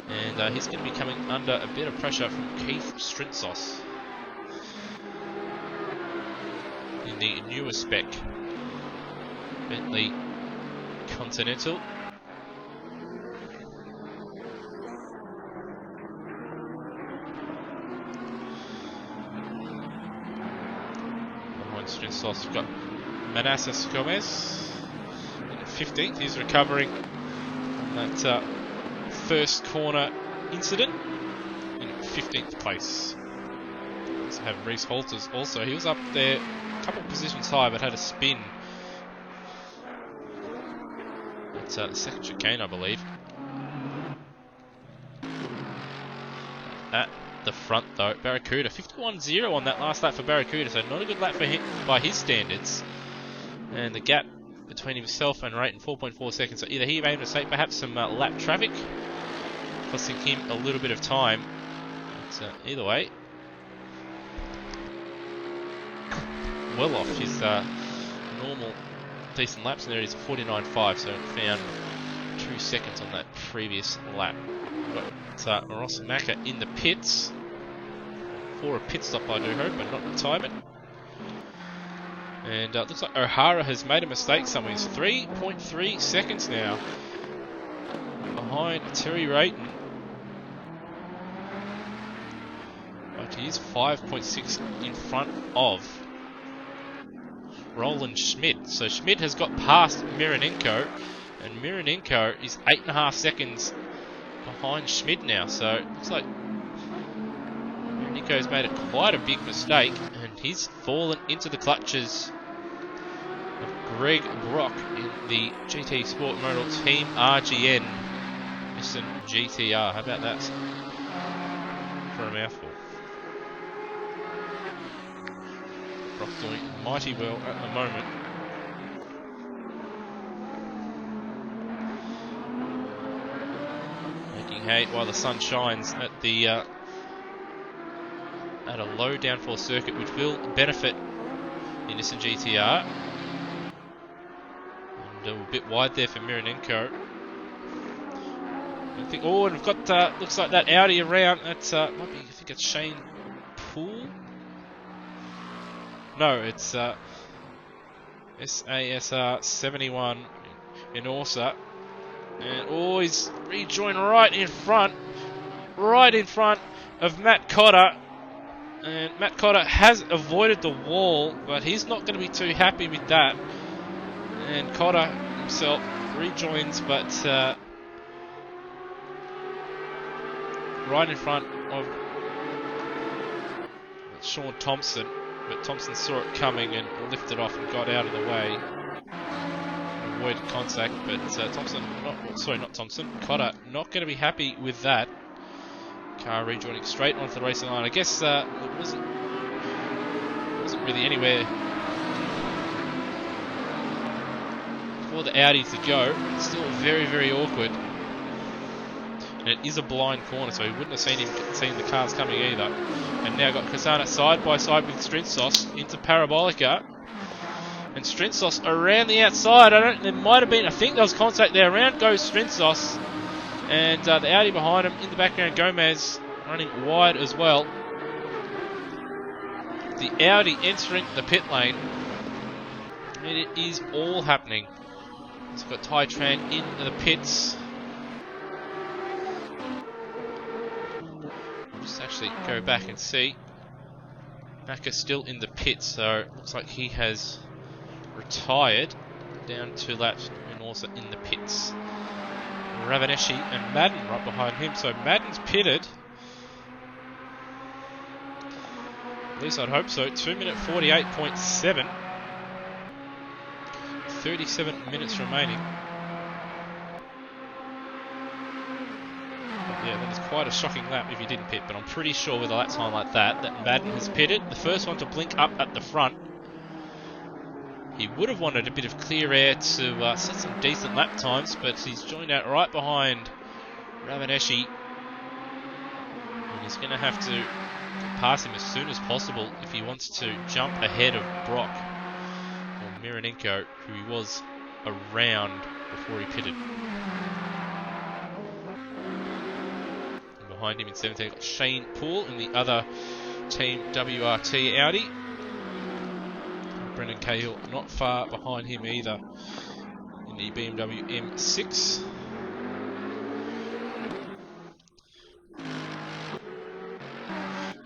And he's going to be coming under a bit of pressure from Keith Strintzos in the newer spec Bentley Continental. Strintzos, we've got Manassas Gomez in 15th. He's recovering from that first corner incident in 15th place. We also have Reese Holters also. He was up there a couple of positions high, but had a spin at the second chicane, I believe. At the front though, Barracuda 51.0 on that last lap for Barracuda, so not a good lap for him by his standards. And the gap between himself and Rayton 4.4 seconds. So either he made a mistake, perhaps some lap traffic, costing him a little bit of time. But either way, well off his normal decent laps, and there it is 49.5. So found 2 seconds on that previous lap. Got Ross Macca in the pits for a pit stop, I do hope, but not retirement. And looks like O'Hara has made a mistake somewhere. He's 3.3 seconds now behind Terry Rayton. But he is 5.6 in front of Roland Schmidt. So Schmidt has got past Mironenko, and Mironenko is 8.5 seconds behind Schmidt now. So it looks like Mironenko's made quite a big mistake, and he's fallen into the clutches of Greg Brock in the GT Sport Modal Team RGN Nissan GTR. How about that for a mouthful? Brock doing mighty well at the moment. Making hay while the sun shines at the at a low downforce circuit, which will benefit the Nissan GTR. And a bit wide there for Mironenko. I think, oh, and we've got looks like that Audi around. That's might be, I think it's Shane Poole. No, it's SASR 71 in Orsa. And oh, he's rejoined right in front of Matt Cotter. And Matt Cotter has avoided the wall, but he's not going to be too happy with that. And Cotter himself rejoins, but right in front of Sean Thompson. But Thompson saw it coming and lifted off and got out of the way. Avoided contact, but Cotter not going to be happy with that. Car rejoining straight onto the racing line. I guess it wasn't really anywhere for the Audi to go. It's still very, very awkward. And it is a blind corner, so he wouldn't have seen the cars coming either. And now got Kasana side by side with Strinsos into Parabolica. And Strinsos around the outside. I think there was contact there. Around goes Strinsos. And the Audi behind him, in the background, Gomez running wide as well. The Audi entering the pit lane. And it is all happening. It's got Tai Tran in the pits. Just actually go back and see. Macca's still in the pits, so it looks like he has retired. Down 2 laps and also in the pits. Ravaneschi and Madden right behind him, so Madden's pitted. At least I'd hope so. 2-minute 48.7. 37 minutes remaining. Yeah, that is quite a shocking lap if you didn't pit, but I'm pretty sure with a lap time like that Madden has pitted. The first one to blink up at the front. He would have wanted a bit of clear air to set some decent lap times, but he's joined out right behind Ravaneschi. And he's going to have to pass him as soon as possible if he wants to jump ahead of Brock or Mironenko, who he was around before he pitted. Behind him in 17th got Shane Poole in the other Team WRT Audi. Brendan Cahill not far behind him either in the BMW M6.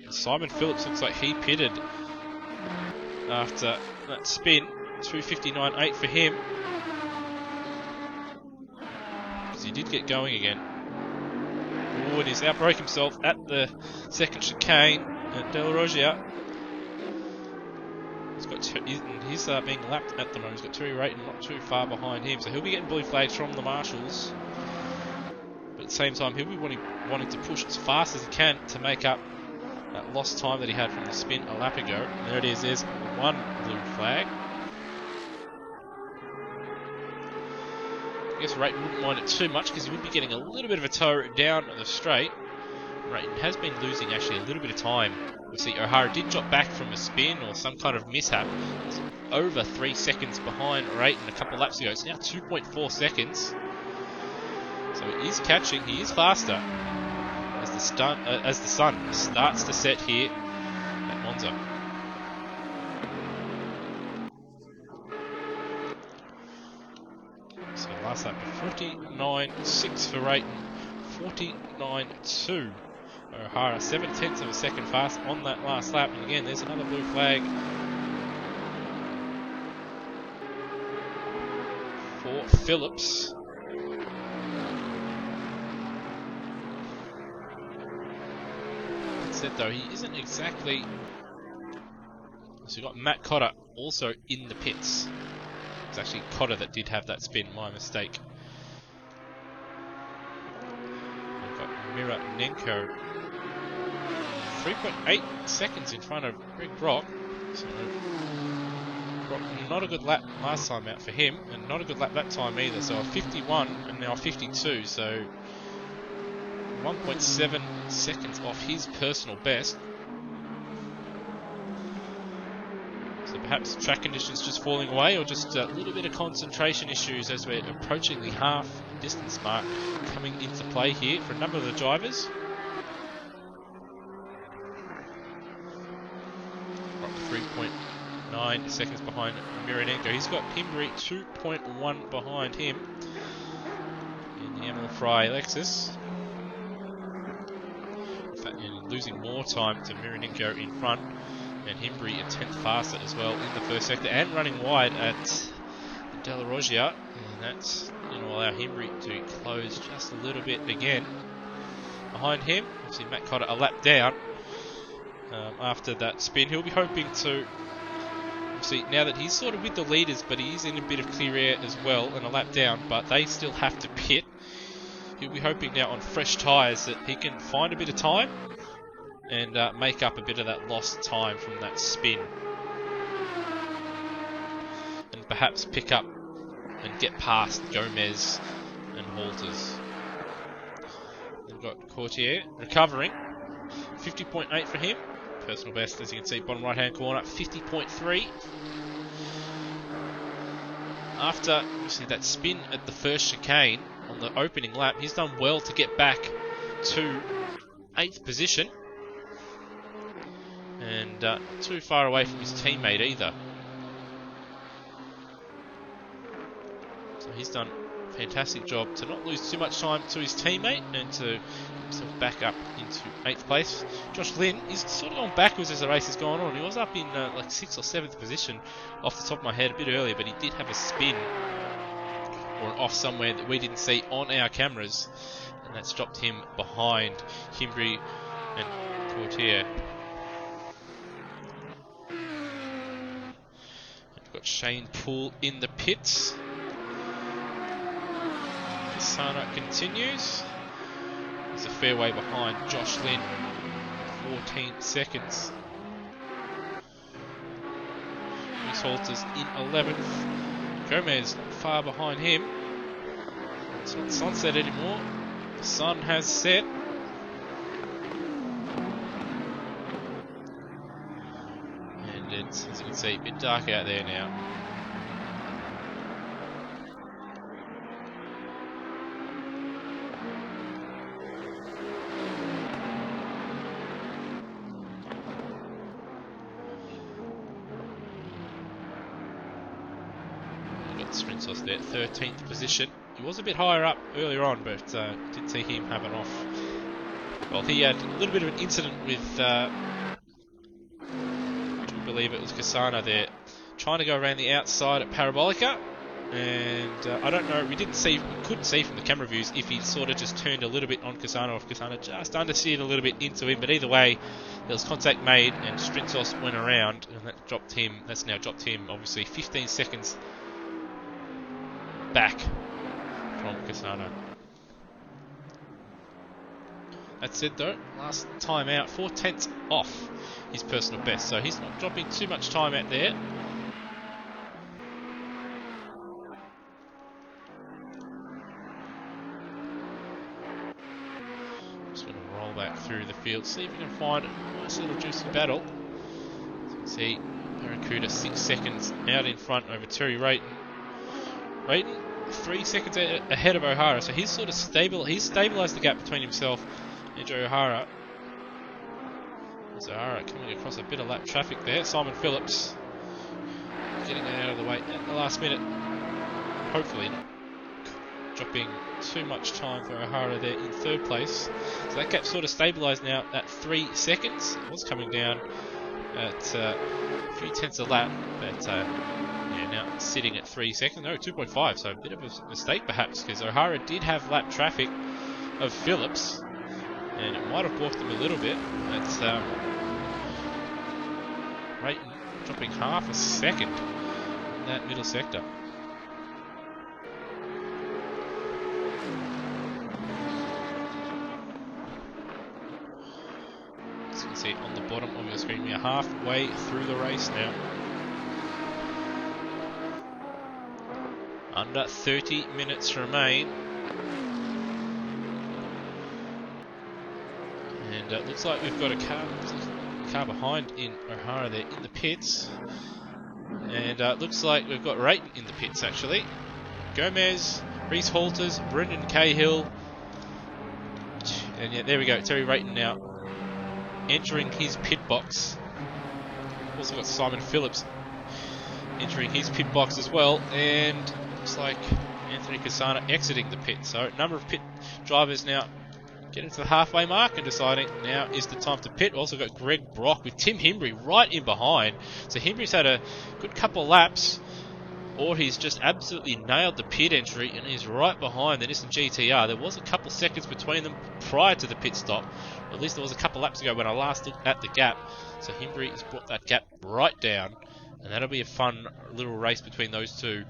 Simon Phillips looks like he pitted after that spin. 2:59.8 for him. Because he did get going again. Oh, and he's outbroke himself at the second chicane at Del Roggia. He's being lapped at the moment. He's got Terry Rayton not too far behind him, so he'll be getting blue flags from the marshals. But at the same time, he'll be wanting to push as fast as he can to make up that lost time that he had from the spin a lap ago. And there it is. There's one blue flag. I guess Rayton wouldn't mind it too much because he would be getting a little bit of a tow down the straight. Rayton has been losing actually a little bit of time. We see O'Hara did drop back from a spin or some kind of mishap. He's over 3 seconds behind Rayton a couple of laps ago. It's now 2.4 seconds. So he is catching. He is faster as the sun starts to set here at Monza. So last lap 49.6 for Rayton, 49.2. O'Hara 7/10 of a second fast on that last lap, and again there's another blue flag for Phillips. That said though, he isn't exactly. So you've got Matt Cotter also in the pits. It's actually Cotter that did have that spin, my mistake. We've got Mironenko 3.8 seconds in front of Greg Brock. So Brock, not a good lap last time out for him, and not a good lap that time either. So a 51 and now a 52, so 1.7 seconds off his personal best. So perhaps track conditions just falling away, or just a little bit of concentration issues as we're approaching the half distance mark coming into play here for a number of the drivers. 3.9 seconds behind Mironenko. He's got Himbury 2.1 behind him in the Emil Fry Lexus. In fact, losing more time to Mironenko in front, and Himbury a 10th faster as well in the first sector, and running wide at De La Roggia, and that's going to allow Himbury to close just a little bit again. Behind him, obviously Matt Cotter a lap down after that spin. He'll be hoping to, obviously now that he's sort of with the leaders, but he is in a bit of clear air as well and a lap down, but they still have to pit. He'll be hoping now on fresh tyres that he can find a bit of time and make up a bit of that lost time from that spin, and perhaps pick up and get past Gomez and Halters. We've got Courtier recovering, 50.8 for him, personal best as you can see bottom right hand corner, 50.3. After obviously that spin at the first chicane on the opening lap, he's done well to get back to 8th position, and not too far away from his teammate either. So he's done a fantastic job to not lose too much time to his teammate and to get himself back up into 8th place. Josh Lynn, he's sort of gone backwards as the race has gone on. He was up in like 6th or 7th position off the top of my head a bit earlier, but he did have a spin or an off somewhere that we didn't see on our cameras, and that's dropped him behind Himbury and Courtier. We've got Shane Poole in the pits. Sana continues. He's a fair way behind Josh Lynn, 14 seconds. Chris Halters in 11th. Gomez far behind him. It's not sunset anymore. The sun has set. And it's, as you can see, a bit dark out there now. Strinsos there, 13th position. He was a bit higher up earlier on, but did see him have an off. Well, he had a little bit of an incident with, I do believe it was Cassano there, trying to go around the outside at Parabolica, and I don't know, we couldn't see from the camera views if he sort of just turned a little bit on Cassano, or if Cassano just understeered a little bit into him, but either way, there was contact made and Strinsos went around, and that's now dropped him obviously 15 seconds back from Cassano. That said though, last time out, 4/10 off his personal best, so he's not dropping too much time out there. Just going to roll back through the field, see if we can find a nice little juicy battle. As you can see, Barracuda 6 seconds out in front over Terry Rayton. Rayton 3 seconds ahead of O'Hara, so he's sort of stabilised the gap between himself and Joe O'Hara. There's O'Hara coming across a bit of lap traffic there. Simon Phillips getting that out of the way at the last minute. Hopefully not dropping too much time for O'Hara there in 3rd place. So that gap sort of stabilised now at 3 seconds. It was coming down at a few tenths a lap, but yeah, now sitting at 3 seconds. No, 2.5, so a bit of a mistake perhaps, because O'Hara did have lap traffic of Phillips, and it might have balked him a little bit. But Rayton dropping half a second in that middle sector. halfway through the race now. Under 30 minutes remain. And it looks like we've got a car behind in O'Hara there in the pits. And it looks like we've got Rayton in the pits actually. Gomez, Reese Halters, Brendan Cahill. And yeah, there we go, Terry Rayton now entering his pit box. Also got Simon Phillips entering his pit box as well. And looks like Anthony Cassana exiting the pit. So a number of pit drivers now getting to the halfway mark and deciding now is the time to pit. Also got Greg Brock with Tim Himbry right in behind. So Himbry's had a good couple of laps, or he's just absolutely nailed the pit entry and he's right behind the Nissan GTR. There was a couple seconds between them prior to the pit stop. Or at least there was a couple laps ago when I last looked at the gap. So Himbry has brought that gap right down. And that'll be a fun little race between those two.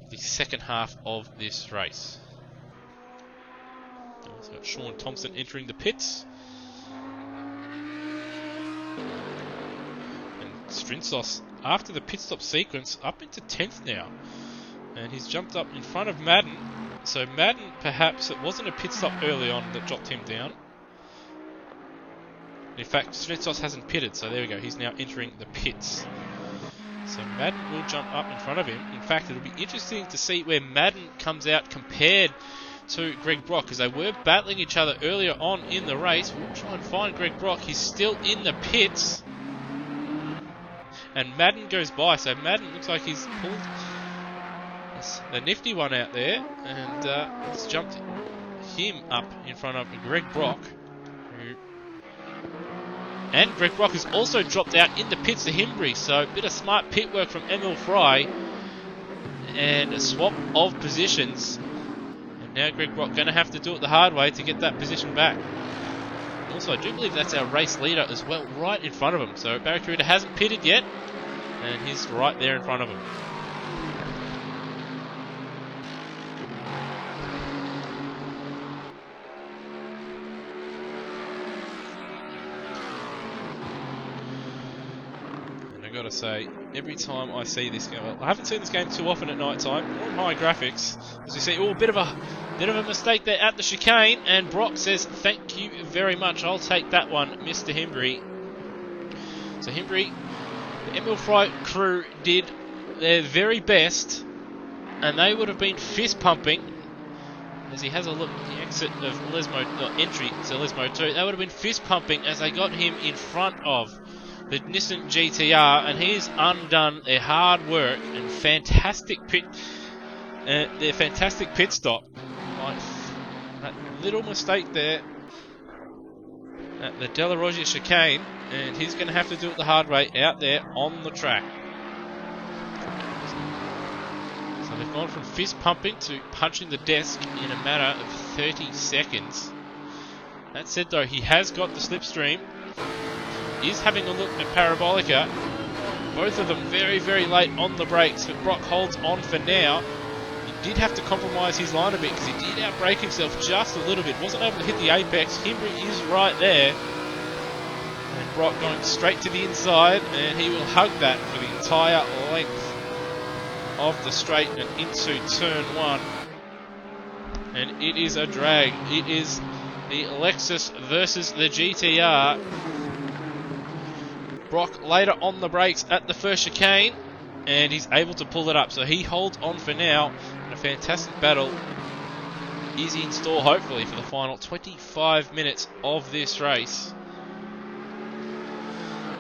The second half of this race. Also got Sean Thompson entering the pits. And Strinsos, after the pit stop sequence, up into 10th now. And he's jumped up in front of Madden. So Madden, perhaps, it wasn't a pit stop early on that dropped him down. In fact, Strinsos hasn't pitted, so there we go. He's now entering the pits. So Madden will jump up in front of him. In fact, it'll be interesting to see where Madden comes out compared to Greg Brock, because they were battling each other earlier on in the race. We'll try and find Greg Brock. He's still in the pits. And Madden goes by, so Madden looks like he's pulled the nifty one out there. And it's jumped him up in front of Greg Brock. And Greg Brock has also dropped out in the pits to Himbry, so a bit of smart pit work from Emil Fry and a swap of positions. And now Greg Brock going to have to do it the hard way to get that position back. Also, I do believe that's our race leader as well, right in front of him. So Barracuda hasn't pitted yet, and he's right there in front of him. Gotta say, every time I see this game, I haven't seen this game too often at night time, or in high graphics, as you see, bit of a mistake there at the chicane, and Brock says, thank you very much, I'll take that one, Mr. Himbry. So Himbry, the Emil Fry crew did their very best, and they would have been fist pumping, as he has a look at the exit of Lesmo, entry to Lesmo 2, they would have been fist pumping as they got him in front of the Nissan GTR, and he's undone their hard work and fantastic pit stop. Like that little mistake there at the De La Roggia chicane, and he's going to have to do it the hard way out there on the track. So they've gone from fist pumping to punching the desk in a matter of 30 seconds. That said though, he has got the slipstream. Is having a look at Parabolica. Both of them very, very late on the brakes, but Brock holds on for now. He did have to compromise his line a bit because he did outbrake himself just a little bit. Wasn't able to hit the apex. Himbry is right there. And Brock going straight to the inside, and he will hug that for the entire length of the straight and into turn one. And it is a drag. It is the Lexus versus the GTR. Brock later on the brakes at the first chicane, and he's able to pull it up. So he holds on for now, and a fantastic battle is in store, hopefully, for the final 25 minutes of this race.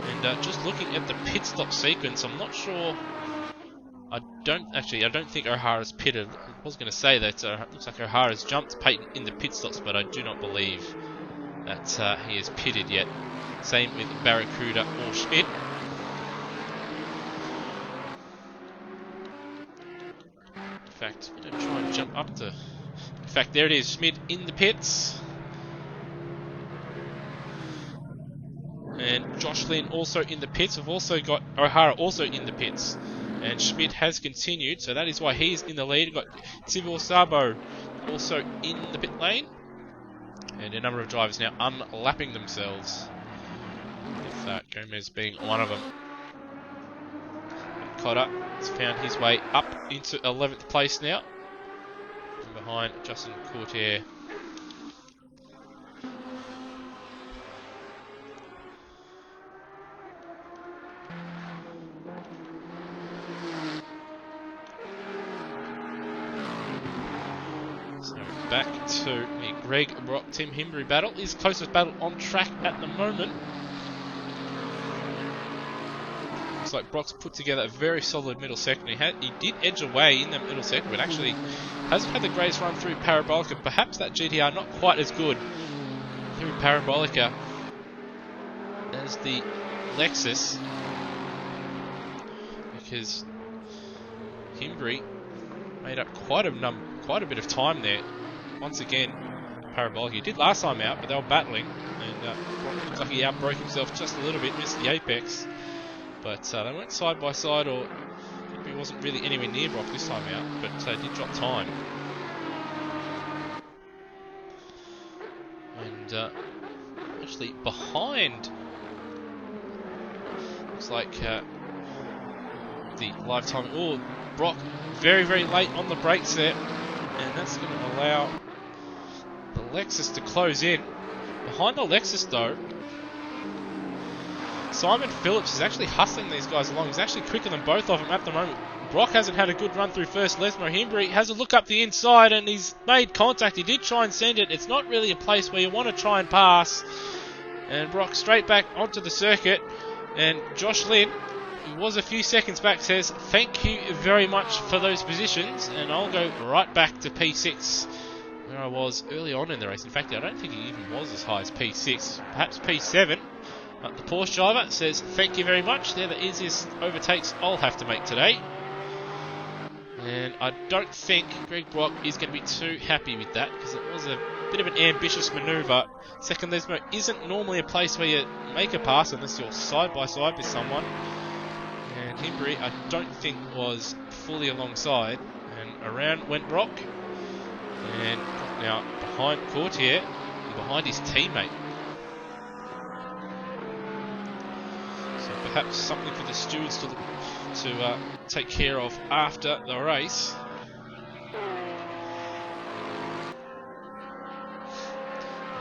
And just looking at the pit stop sequence, I'm not sure. I don't think O'Hara's pitted. I was going to say that it looks like O'Hara's jumped Peyton in the pit stops, but I do not believe that he has pitted yet. Same with Barracuda or Schmidt. In fact, I'm going to try and jump up to... In fact, there it is, Schmidt in the pits. And Josh Lynn also in the pits. We've also got O'Hara also in the pits. And Schmidt has continued, so that is why he's in the lead. We've got Civil Sabo also in the pit lane. And a number of drivers now unlapping themselves. with Gomez being one of them. Cotter has found his way up into 11th place now, and behind Justin Courtier. So back to the Greg Brock Tim Himbury battle. His closest battle on track at the moment. Looks like Brock's put together a very solid middle second. He did edge away in that middle second, but actually hasn't had the greatest run through Parabolica. Perhaps that GTR not quite as good through Parabolica as the Lexus, because Himbury made up quite a bit of time there. Once again, Parabolica. He did last time out, but they were battling, and Brock looks like he outbroke himself just a little bit, missed the apex. But they went side by side, or he wasn't really anywhere near Brock this time out, but did drop time. And actually behind, looks like the live time. Oh, Brock very, very late on the brakes there, and that's going to allow the Lexus to close in. Behind the Lexus though, Simon Phillips is actually hustling these guys along. He's actually quicker than both of them at the moment. Brock hasn't had a good run through first. Lesmo Himbury has a look up the inside, and he's made contact. He did try and send it. It's not really a place where you want to try and pass. And Brock straight back onto the circuit. And Josh Lynn, who was a few seconds back, says, thank you very much for those positions. And I'll go right back to P6, where I was early on in the race. In fact, I don't think he even was as high as P6. Perhaps P7. The Porsche driver says, thank you very much. They're the easiest overtakes I'll have to make today. And I don't think Greg Brock is going to be too happy with that, because it was a bit of an ambitious manoeuvre. Second Lesmo isn't normally a place where you make a pass unless you're side by side with someone. And Himbury, I don't think, was fully alongside. And around went Brock. And now behind Courtier and behind his teammate. Perhaps something for the stewards to take care of after the race.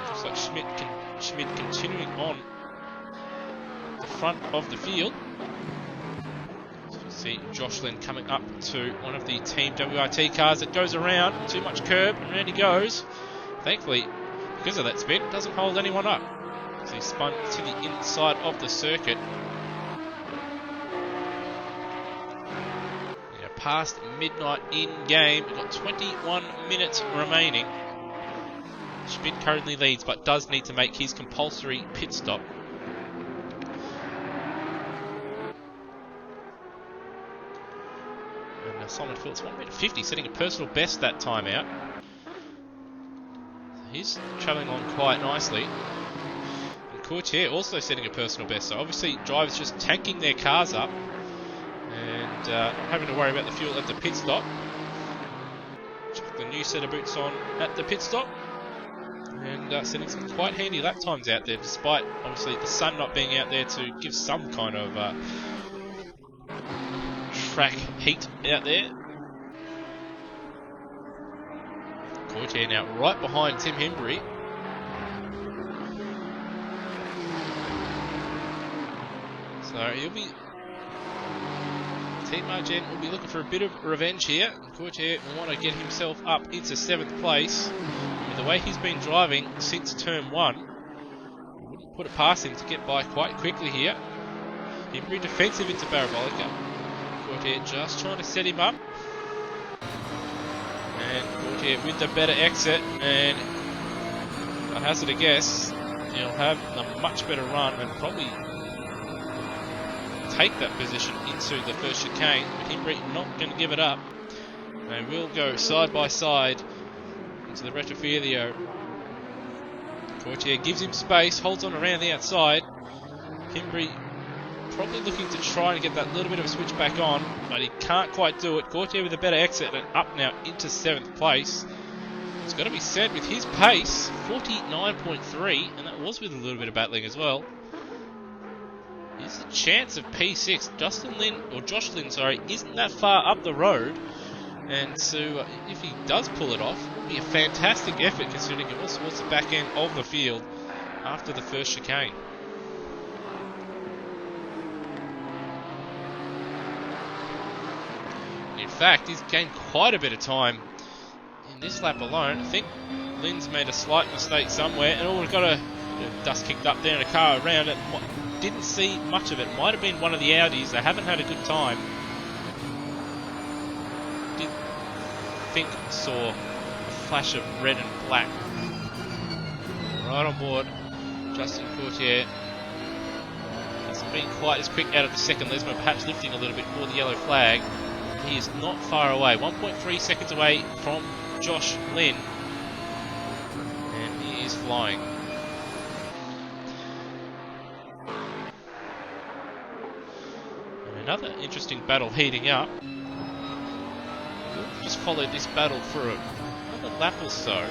Looks like Schmidt continuing on the front of the field. So you see Jocelyn coming up to one of the Team WIT cars that goes around. Too much curb, and around he goes. Thankfully, because of that spin, doesn't hold anyone up. So he spun to the inside of the circuit. Past midnight in game. We've got 21 minutes remaining. Schmidt currently leads, but does need to make his compulsory pit stop. And Simon Phillips, 1 minute 50, setting a personal best that time out. He's travelling on quite nicely. And Courtier also setting a personal best. So obviously drivers just tanking their cars up. And not having to worry about the fuel at the pit stop. Chuck the new set of boots on at the pit stop. And setting some quite handy lap times out there, despite obviously the sun not being out there to give some kind of track heat out there. Courtier now right behind Tim Himbury. So he'll be... Team Argent will be looking for a bit of revenge here. Courtier will want to get himself up into 7th place. With the way he's been driving since turn 1, wouldn't put it past him to get by quite quickly here. Himbury defensive into Parabolica. Courtier just trying to set him up. And Courtier with the better exit. And I hazard a guess, he'll have a much better run and probably take that position into the first chicane, but Himbury not going to give it up. They will go side by side into the Retrofielio. Courtier gives him space, holds on around the outside. Himbury probably looking to try and get that little bit of a switch back on, but he can't quite do it. Courtier with a better exit and up now into 7th place. It's got to be said, with his pace, 49.3, and that was with a little bit of battling as well. there's a chance of P6. Josh Lynn, sorry, isn't that far up the road. And so, if he does pull it off, it would be a fantastic effort considering it was towards the back end of the field after the first chicane. In fact, he's gained quite a bit of time in this lap alone. I think Lynn's made a slight mistake somewhere, and we've got a bit of dust kicked up there and a car around it. Didn't see much of it. Might have been one of the Audis. They haven't had a good time. Did think saw a flash of red and black. Right on board, Justin Courtier. Hasn't been quite as quick out of the second Lesmo, perhaps lifting a little bit for the yellow flag. He is not far away, 1.3 seconds away from Josh Lynn, and he is flying. And another interesting battle heating up. We'll just follow this battle for another lap or so.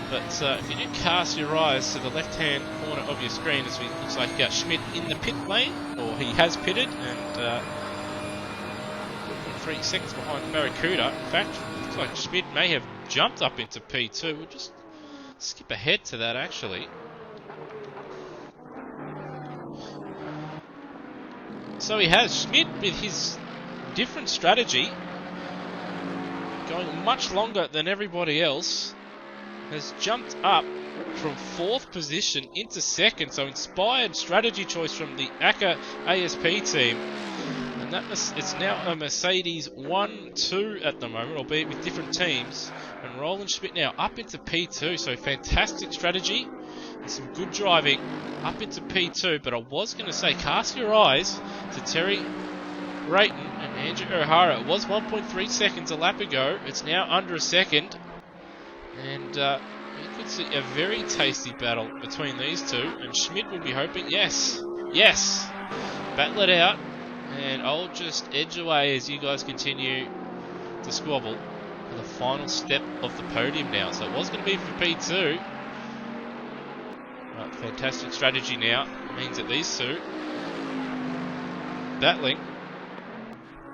But if you do cast your eyes to the left-hand corner of your screen, as it looks like Schmidt in the pit lane, or he has pitted, and 3 seconds behind Barracuda. In fact, it looks like Schmidt may have jumped up into P2. We'll just skip ahead to that actually. So he has. Schmidt, with his different strategy, going much longer than everybody else, has jumped up from 4th position into 2nd. So inspired strategy choice from the AK ASP team. And it's now a Mercedes 1-2 at the moment, albeit with different teams. And Roland Schmidt now up into P2, so fantastic strategy and some good driving up into P2. But I was going to say, cast your eyes to Terry Rayton and Andrew O'Hara. It was 1.3 seconds a lap ago. It's now under a second. And you could see a very tasty battle between these two. And Schmidt will be hoping, yes, battle it out. And I'll just edge away as you guys continue to squabble for the final step of the podium now. So it was going to be for P2. But fantastic strategy now. It means that these two battling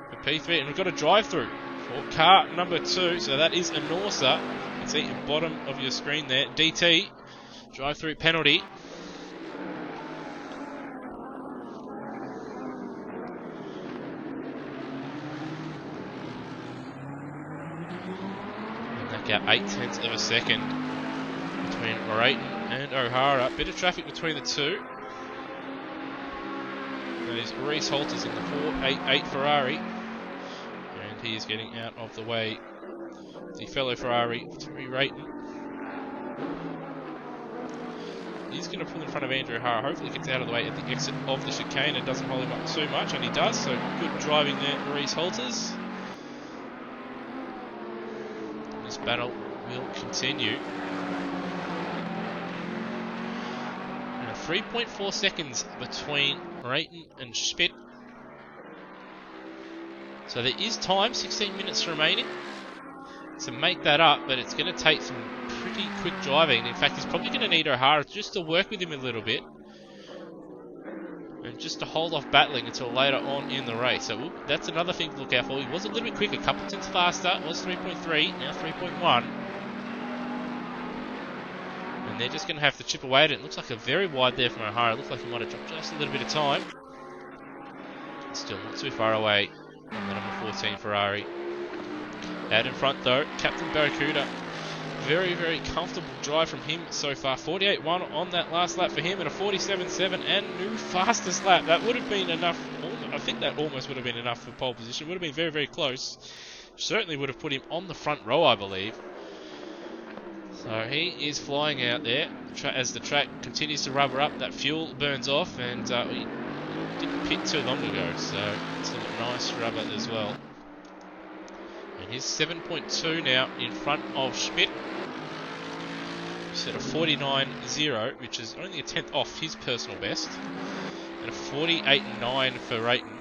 for P3. And we've got a drive-through for car number 2. So that is a Norsa. You can see at the bottom of your screen there. DT. Drive-through penalty. Out 8/10 of a second between Rayton and O'Hara. Bit of traffic between the two. That is Reese Holters in the 488 Ferrari, and he is getting out of the way. The fellow Ferrari, Terry Rayton. He's going to pull in front of Andrew O'Hara. Hopefully gets out of the way at the exit of the chicane and doesn't hold him up too much, and he does. So good driving there, Reese Holters. This battle will continue. And 3.4 seconds between Rayton and Schmidt. So there is time, 16 minutes remaining to make that up, but it's going to take some pretty quick driving. In fact, he's probably going to need O'Hara just to work with him a little bit. And just to hold off battling until later on in the race. So that's another thing to look out for. He was a little bit quicker, a couple tenths faster. It was 3.3, now 3.1. And they're just going to have to chip away at it. It looks like a very wide there from O'Hara. It looks like he might have dropped just a little bit of time. Still not too far away on the number 14 Ferrari. Out in front though, Captain Barracuda. Very, very comfortable drive from him so far. 48.1 on that last lap for him, and a 47.7 and new fastest lap. That would have been enough. I think that almost would have been enough for pole position. Would have been very, very close. Certainly would have put him on the front row, I believe. So he is flying out there as the track continues to rubber up. That fuel burns off, and he didn't pit too long ago, so it's a nice rubber as well. And he's 7.2 now in front of Schmidt. Set a 49.0, which is only a tenth off his personal best, and a 48.9 for Rayton.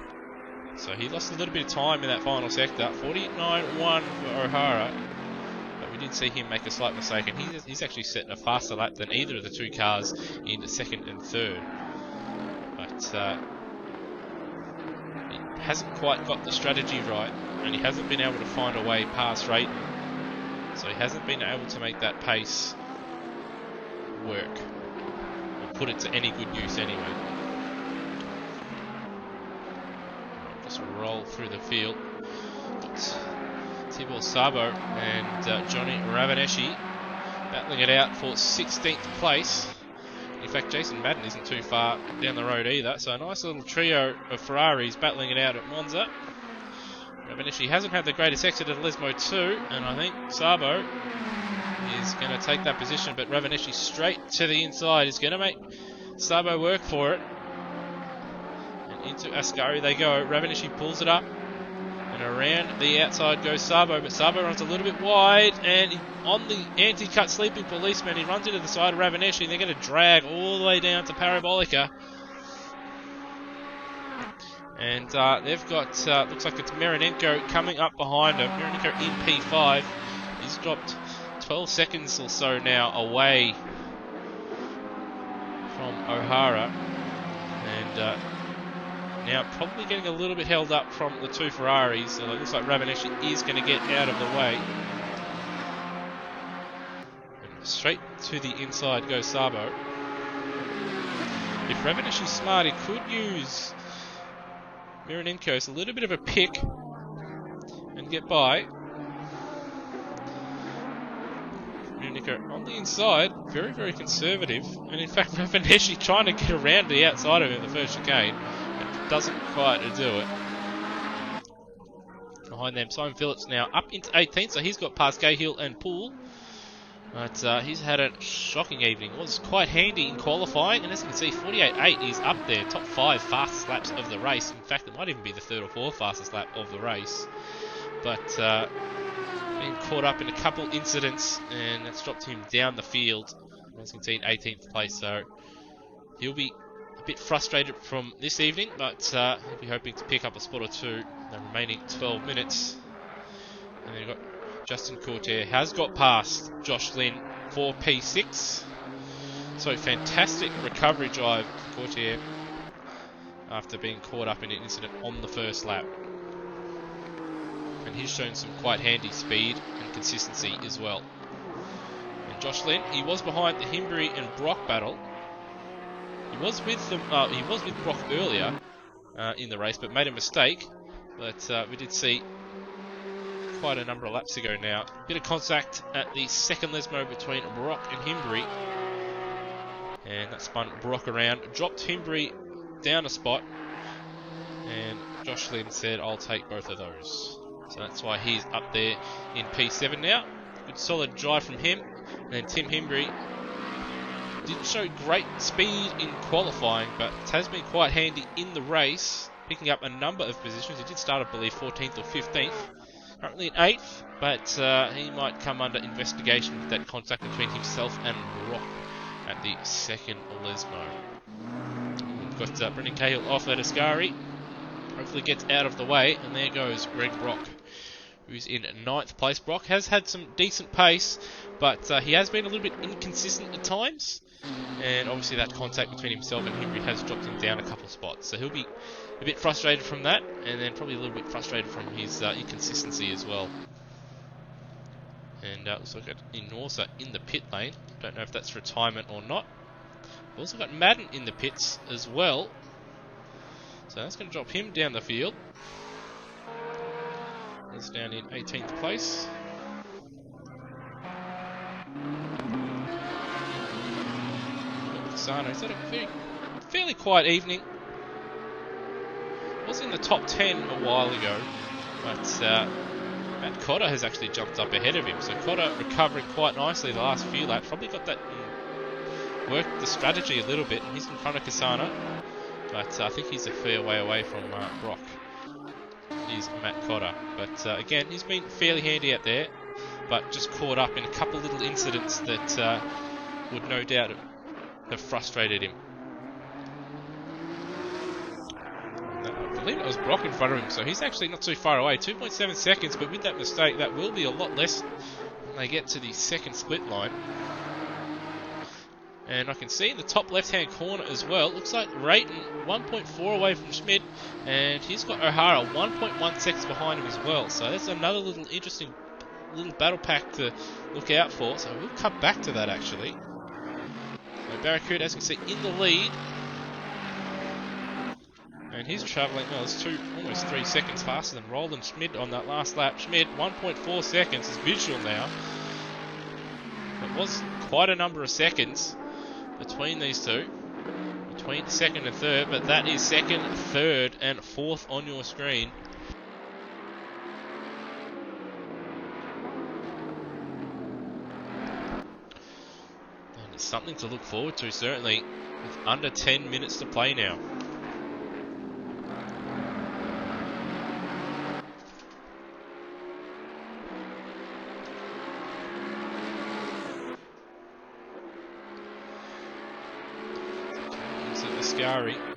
So he lost a little bit of time in that final sector. 49.1 for O'Hara, but we did see him make a slight mistake, and he's actually set a faster lap than either of the two cars in second and third. But he hasn't quite got the strategy right, and he hasn't been able to find a way past Rayton. So he hasn't been able to make that pace work, or put it to any good use anyway. Just roll through the field. Tibor Sabo and Johnny Ravaneschi battling it out for 16th place. In fact, Jason Madden isn't too far down the road either, so a nice little trio of Ferraris battling it out at Monza. Ravaneschi hasn't had the greatest exit at Lesmo 2, and I think Sabo is going to take that position, but Ravaneschi straight to the inside is going to make Sabo work for it. And into Ascari they go. Ravaneschi pulls it up, and around the outside goes Sabo, but Sabo runs a little bit wide, and on the anti-cut sleeping policeman, he runs into the side of Ravaneschi, and they're going to drag all the way down to Parabolica. And they've got, looks like it's Mironenko coming up behind him. Mironenko in P5. He's dropped 12 seconds or so now away from O'Hara. And now probably getting a little bit held up from the two Ferraris. So it looks like Ravaneschi is going to get out of the way. And straight to the inside goes Sabo. If Ravaneschi's smart, he could use Mironenko's a little bit of a pick and get by. Mironenko on the inside, very, very conservative. And in fact, Ravaneschi trying to get around the outside of him in the first chicane. Doesn't quite do it. Behind them, Simon Phillips now up into 18th, so he's got past Cahill and Poole. But he's had a shocking evening. It was quite handy in qualifying, and as you can see, 48.8 is up there, top 5 fastest laps of the race. In fact, it might even be the 3rd or 4th fastest lap of the race. But been caught up in a couple incidents, and that's dropped him down the field. As you can see, in 18th place, so he'll be a bit frustrated from this evening, but he'll be hoping to pick up a spot or two in the remaining 12 minutes. And then you've got Justin Cortier has got past Josh Lynn for P6. So fantastic recovery drive for Cortier after being caught up in an incident on the first lap. And he's shown some quite handy speed and consistency as well. And Josh Lynn, he was behind the Himbury and Brock battle. He was with them. He was with Brock earlier in the race, but made a mistake. But we did see quite a number of laps ago now. Bit of contact at the second Lesmo between Brock and Himbury, and that spun Brock around, dropped Himbury down a spot, and Josh Lynn said, "I'll take both of those." So that's why he's up there in P7 now. Good solid drive from him, and then Tim Himbury didn't show great speed in qualifying, but has been quite handy in the race, picking up a number of positions. He did start, I believe, 14th or 15th. Currently in 8th, but he might come under investigation with that contact between himself and Brock at the second Lesmo. We've got Brendan Cahill off at Ascari. Hopefully gets out of the way, and there goes Greg Brock, who's in 9th place. Brock has had some decent pace, but he has been a little bit inconsistent at times. And obviously that contact between himself and Himbury has dropped him down a couple of spots. So he'll be a bit frustrated from that, and then probably a little bit frustrated from his inconsistency as well. And looks like Inorsa in the pit lane. Don't know if that's retirement or not. We've also got Madden in the pits as well. So that's going to drop him down the field. He's down in 18th place. He's had a fairly quiet evening. Was in the top 10 a while ago, but Matt Cotter has actually jumped up ahead of him. So Cotter recovering quite nicely the last few laps. Probably got that worked the strategy a little bit. He's in front of Kasana, but I think he's a fair way away from Brock. He's Matt Cotter, but again, he's been fairly handy out there, but just caught up in a couple little incidents that would no doubt have frustrated him. I believe it was Brock in front of him, so he's actually not too far away. 2.7 seconds, but with that mistake, that will be a lot less when they get to the second split line. And I can see in the top left-hand corner as well, looks like Rayton 1.4 away from Schmidt, and he's got O'Hara 1.1 seconds behind him as well. So that's another little interesting little battle pack to look out for. So we'll come back to that actually. So Barracuda, as you can see, in the lead. And he's travelling, well, it's almost 3 seconds faster than Roland Schmidt on that last lap. Schmidt, 1.4 seconds, is visual now. It was quite a number of seconds between these two, between second and third, but that is second, third, and fourth on your screen. And it's something to look forward to, certainly, with under 10 minutes to play now.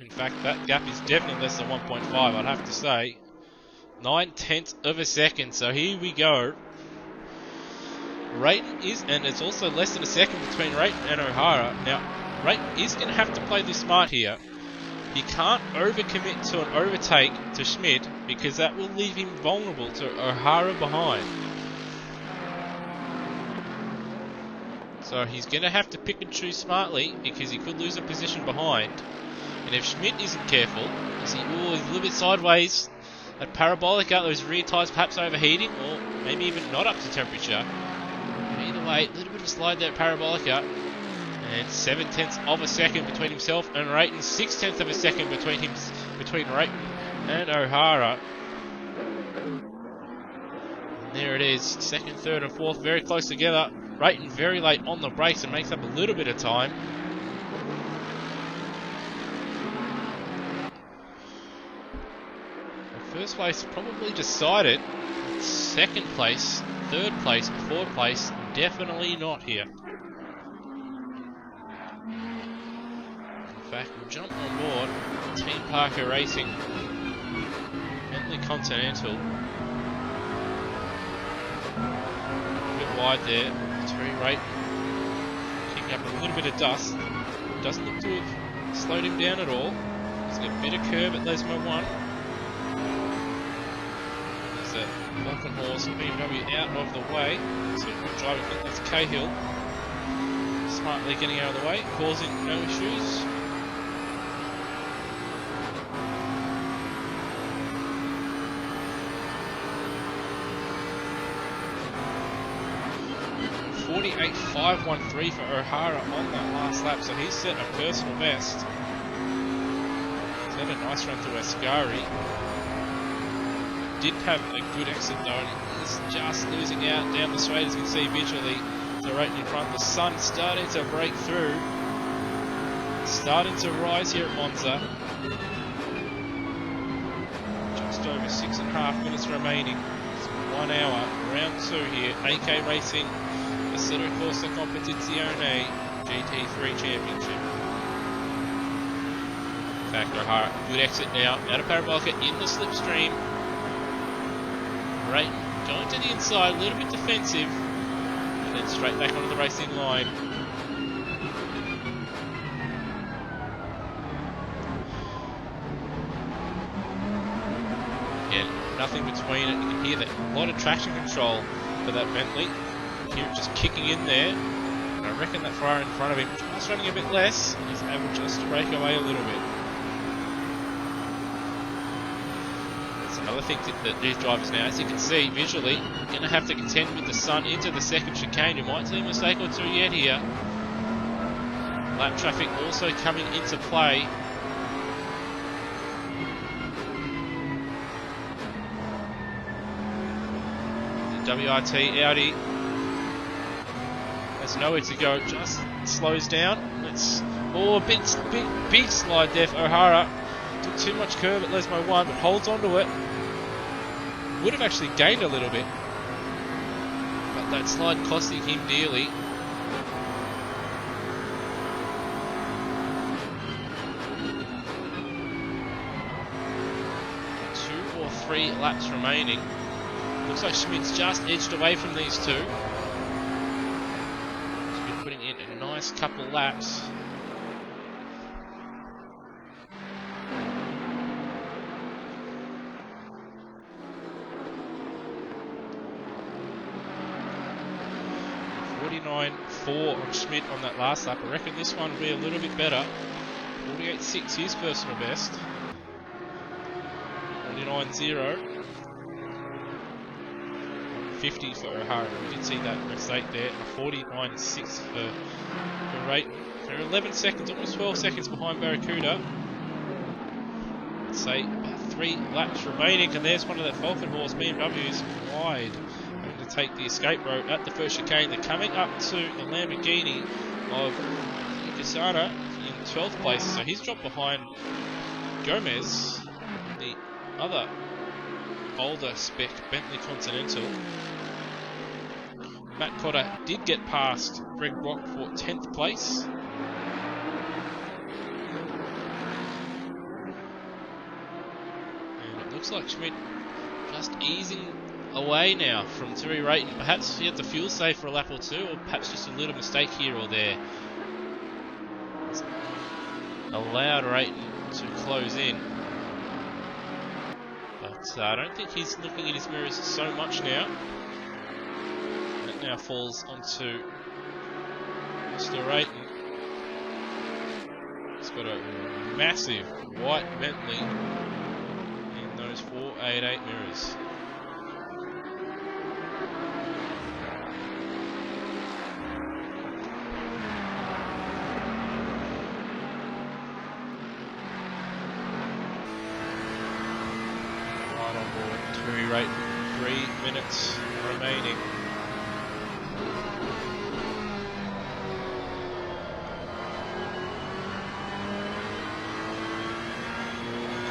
In fact, that gap is definitely less than 1.5, I'd have to say. 9/10 of a second, so here we go. Rayton is, and it's also less than a second between Rayton and O'Hara. Now, Rayton is going to have to play this smart here. He can't overcommit to an overtake to Schmidt, because that will leave him vulnerable to O'Hara behind. So he's going to have to pick and choose smartly, because he could lose a position behind. And if Schmidt isn't careful, he's a little bit sideways, that parabolica, those rear tyres perhaps overheating, or maybe even not up to temperature. Either way, a little bit of slide there at parabolica. And 7/10 of a second between himself and Rayton, 6/10 of a second between Rayton and O'Hara. And there it is, second, third and fourth very close together. Rayton very late on the brakes and makes up a little bit of time. First place probably decided. Second place, third place, fourth place, definitely not here. In fact, we'll jump on board Team Parker Racing, Bentley Continental. A bit wide there, Terry Rayton kicking up a little bit of dust. Doesn't look to have slowed him down at all. He's got a bit of curb at Lesmo 1. Falcon Horse and BMW out of the way. So good driving, that's Cahill. Smartly getting out of the way, causing no issues. .48.513 for O'Hara on that last lap, so he's set a personal best. He's had a nice run through Ascari. Did have a good exit though, and he's just losing out down the straight, as you can see visually. So right in front, the sun starting to break through, starting to rise here at Monza. Just over 6.5 minutes remaining. It's 1 hour, round 2 here. AK Racing ACC Competizione GT3 Championship. In fact, O'Hara, good exit now, out of parabolica in the slipstream. Rayton going to the inside, a little bit defensive, and then straight back onto the racing line. Again, nothing between it. You can hear that a lot of traction control for that Bentley. You hear it just kicking in there. And I reckon that Ferrari in front of him just running a bit less, and he's able just to break away a little bit. Another thing that these drivers now, as you can see visually, going to have to contend with the sun into the second chicane. You might see a mistake or two yet here. Lap traffic also coming into play. The WRT Audi has nowhere to go, just slows down. It's big slide there for O'Hara. Took too much curve at Lesmo 1, but holds onto it. Would have actually gained a little bit, but that slide costing him dearly. 2 or 3 laps remaining. Looks like Schmidt's just edged away from these two. He's been putting in a nice couple laps. .49.4 on Schmidt on that last lap. I reckon this one will be a little bit better. 48.6 his personal best. 49.0. 50 for O'Hara. We did see that mistake there. 49.6 for Rayton. They're 11 seconds, almost 12 seconds behind Barracuda. Let's say about 3 laps remaining, and there's one of that Falcon Horse BMWs wide. To take the escape road at the first chicane. They're coming up to the Lamborghini of Casada in 12th place, so he's dropped behind Gomez, the other older spec Bentley Continental. Matt Cotter did get past Greg Brock for 10th place. And it looks like Schmidt just easing away now from Terry Rayton. Perhaps he had the fuel save for a lap or two, or perhaps just a little mistake here or there. It's allowed Rayton to close in. But I don't think he's looking in his mirrors so much now. And it now falls onto Mr. Rayton. He's got a massive white Bentley in those 488 mirrors. Rate 3 minutes remaining.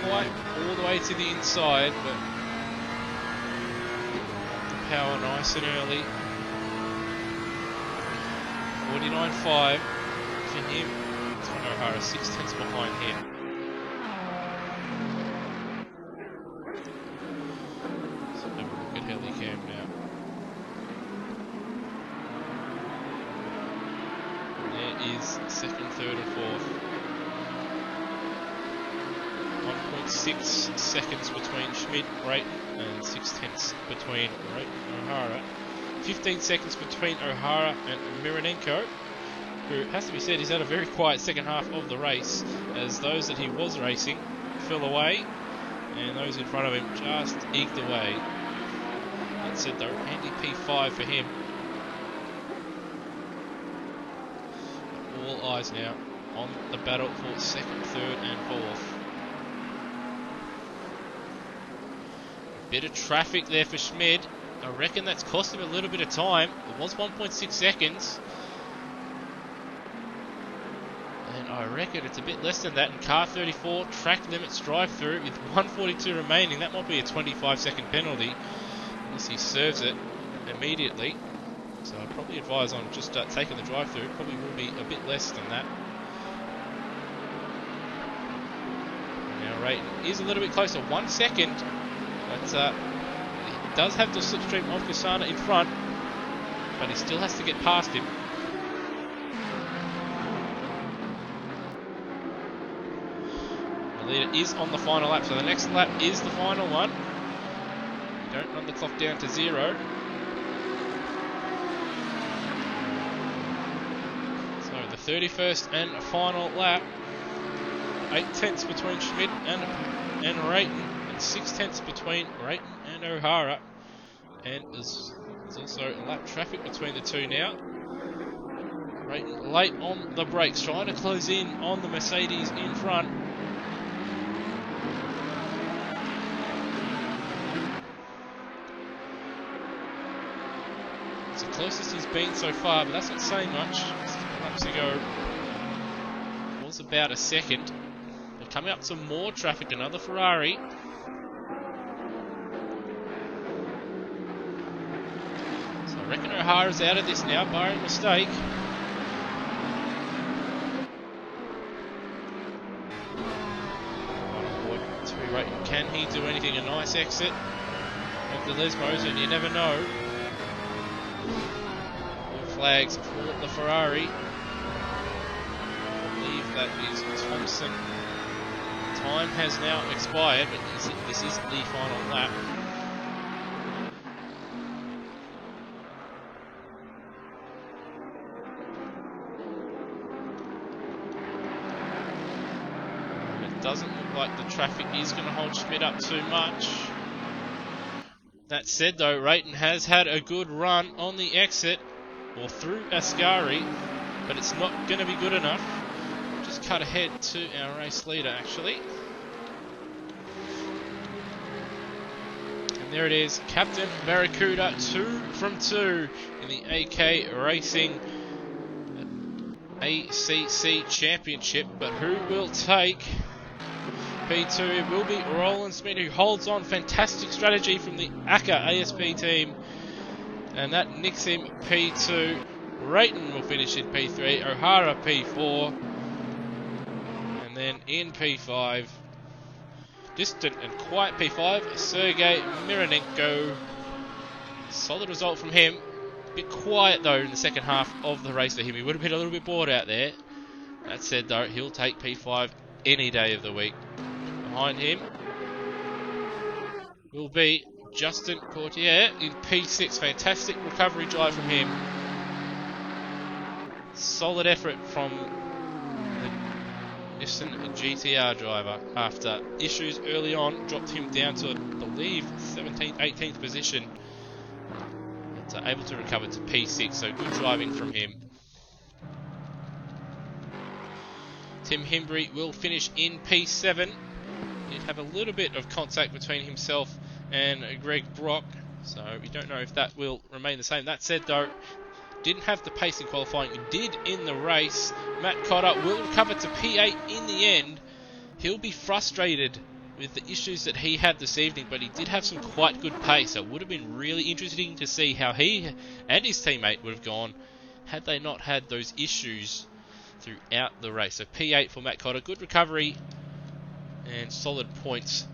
Quite all the way to the inside, but the power nice and early. 49.5 for him. It's from O'Hara, 6 tenths behind him. Second, third, and fourth. 1.6 seconds between Schmidt, Rayton, and 6 tenths between Rayton and O'Hara. 15 seconds between O'Hara and Mironenko, who, has to be said, he's had a very quiet second half of the race, as those that he was racing fell away, and those in front of him just eked away. That said, though, handy P5 for him. All eyes now on the battle for second, third, and fourth. A bit of traffic there for Schmid. I reckon that's cost him a little bit of time. It was 1.6 seconds. And I reckon it's a bit less than that in car 34. Track limits drive-through with 1:42 remaining. That might be a 25-second penalty unless he serves it immediately. So I'd probably advise on just taking the drive-through. It probably will be a bit less than that. Now Rayton is a little bit closer, 1 second. But he does have the slipstream of Kasana in front. But he still has to get past him. The leader is on the final lap. So the next lap is the final one. Don't run the clock down to 0. The 31st and final lap. 8 tenths between Schmidt and Rayton, and 6 tenths between Rayton and O'Hara. And there's also lap traffic between the two now. Rayton late on the brakes, trying to close in on the Mercedes in front. It's the closest he's been so far, but that's not saying much. Laps ago was about a second. They're coming up some more traffic, another Ferrari. So I reckon O'Hara's out of this now, barring mistake. Terry Rayton, can he do anything? A nice exit of the Lesmos, and you never know. All flags for the Ferrari. that is Thompson. Time has now expired, but this is the final lap. It doesn't look like the traffic is going to hold Schmidt up too much. That said though, Rayton has had a good run on the exit, or through Ascari, but it's not going to be good enough. Just cut ahead to our race leader actually. And there it is, Captain Barracuda, 2 from 2 in the AK Racing ACC Championship. But who will take P2? It will be Roland Smith, who holds on. Fantastic strategy from the AK ASP team, and that nicks him P2. Rayton will finish in P3, O'Hara P4, and then in P5, distant and quiet P5, Sergei Mironenko. Solid result from him. Bit quiet though in the second half of the race for him. He would have been a little bit bored out there. That said though, he'll take P5 any day of the week. Behind him will be Justin Courtier in P6. Fantastic recovery drive from him. Solid effort from the Nissan GTR driver. After issues early on, dropped him down to, I believe, 17th, 18th position. But able to recover to P6, so good driving from him. Tim Himbry will finish in P7. Did have a little bit of contact between himself and Greg Brock, so we don't know if that will remain the same. That said though, didn't have the pace in qualifying, did in the race. Matt Cotter will recover to P8 in the end. He'll be frustrated with the issues that he had this evening, but he did have some quite good pace, so it would have been really interesting to see how he and his teammate would have gone had they not had those issues throughout the race. So P8 for Matt Cotter, good recovery and solid points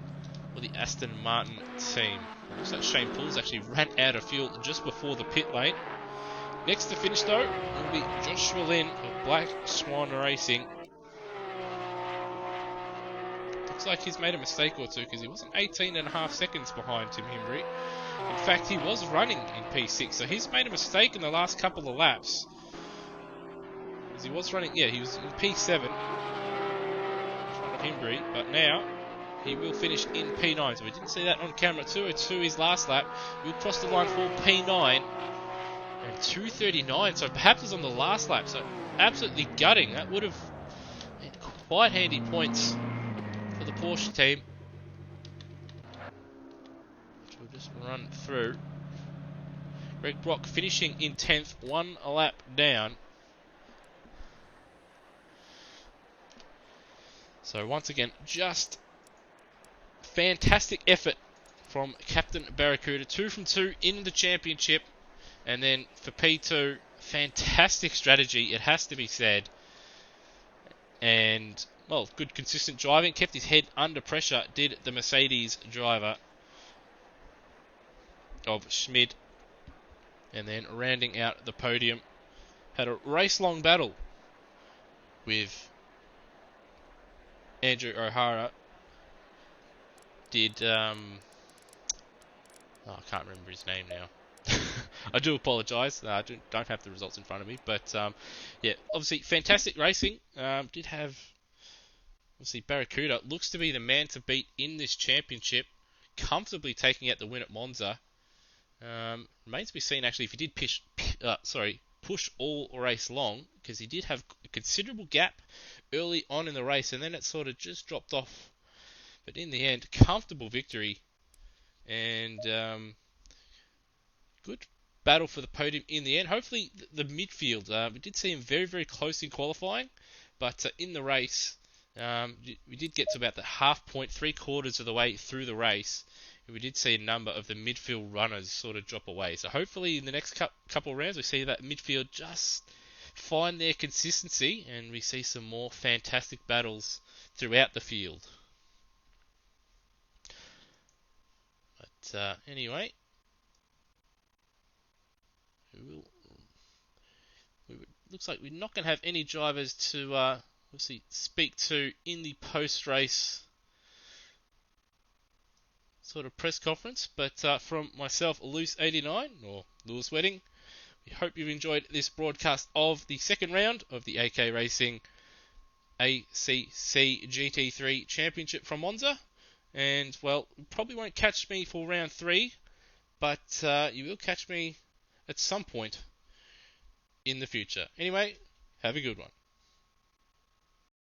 for the Aston Martin team. Looks like Shane Pools actually ran out of fuel just before the pit lane. Next to finish though will be Joshua Lynn of Black Swan Racing. Looks like he's made a mistake or two because he wasn't 18.5 seconds behind Tim Himbry. In fact, he was running in P6, so he's made a mistake in the last couple of laps. Because he was running, yeah, he was in P7 in front of Himbry, but now he will finish in P9. So we didn't see that on camera. 2:02 his last lap. We'll cross the line for P9 and 2:39. So perhaps it was on the last lap. So absolutely gutting. That would have been quite handy points for the Porsche team, which we'll just run through. Greg Brock finishing in 10th, 1 lap down. So once again, just fantastic effort from Captain Barracuda. 2 from 2 in the championship. And then for P2, fantastic strategy, it has to be said. And, well, good consistent driving. Kept his head under pressure, did the Mercedes driver of Schmid. And then rounding out the podium, had a race-long battle with Andrew O'Hara. Did, I can't remember his name now. I do apologise. I don't have the results in front of me. But, yeah, obviously, fantastic racing. Did have, obviously, Barracuda looks to be the man to beat in this championship. Comfortably taking out the win at Monza. Remains to be seen, actually, if he did push all race long. Because he did have a considerable gap early on in the race. And then it sort of just dropped off. But in the end, comfortable victory. And good battle for the podium in the end. Hopefully the midfield. We did see him very, very close in qualifying. But in the race, we did get to about the half point, 3/4 of the way through the race. We did see a number of the midfield runners sort of drop away. So hopefully in the next couple of rounds we see that midfield just find their consistency. And we see some more fantastic battles throughout the field. But anyway, looks like we're not going to have any drivers to obviously speak to in the post-race sort of press conference. But from myself, Loose89, or Lewis Wedding, we hope you've enjoyed this broadcast of the second round of the AK Racing ACC GT3 Championship from Monza. And, well, you probably won't catch me for round 3, but you will catch me at some point in the future. Anyway, have a good one.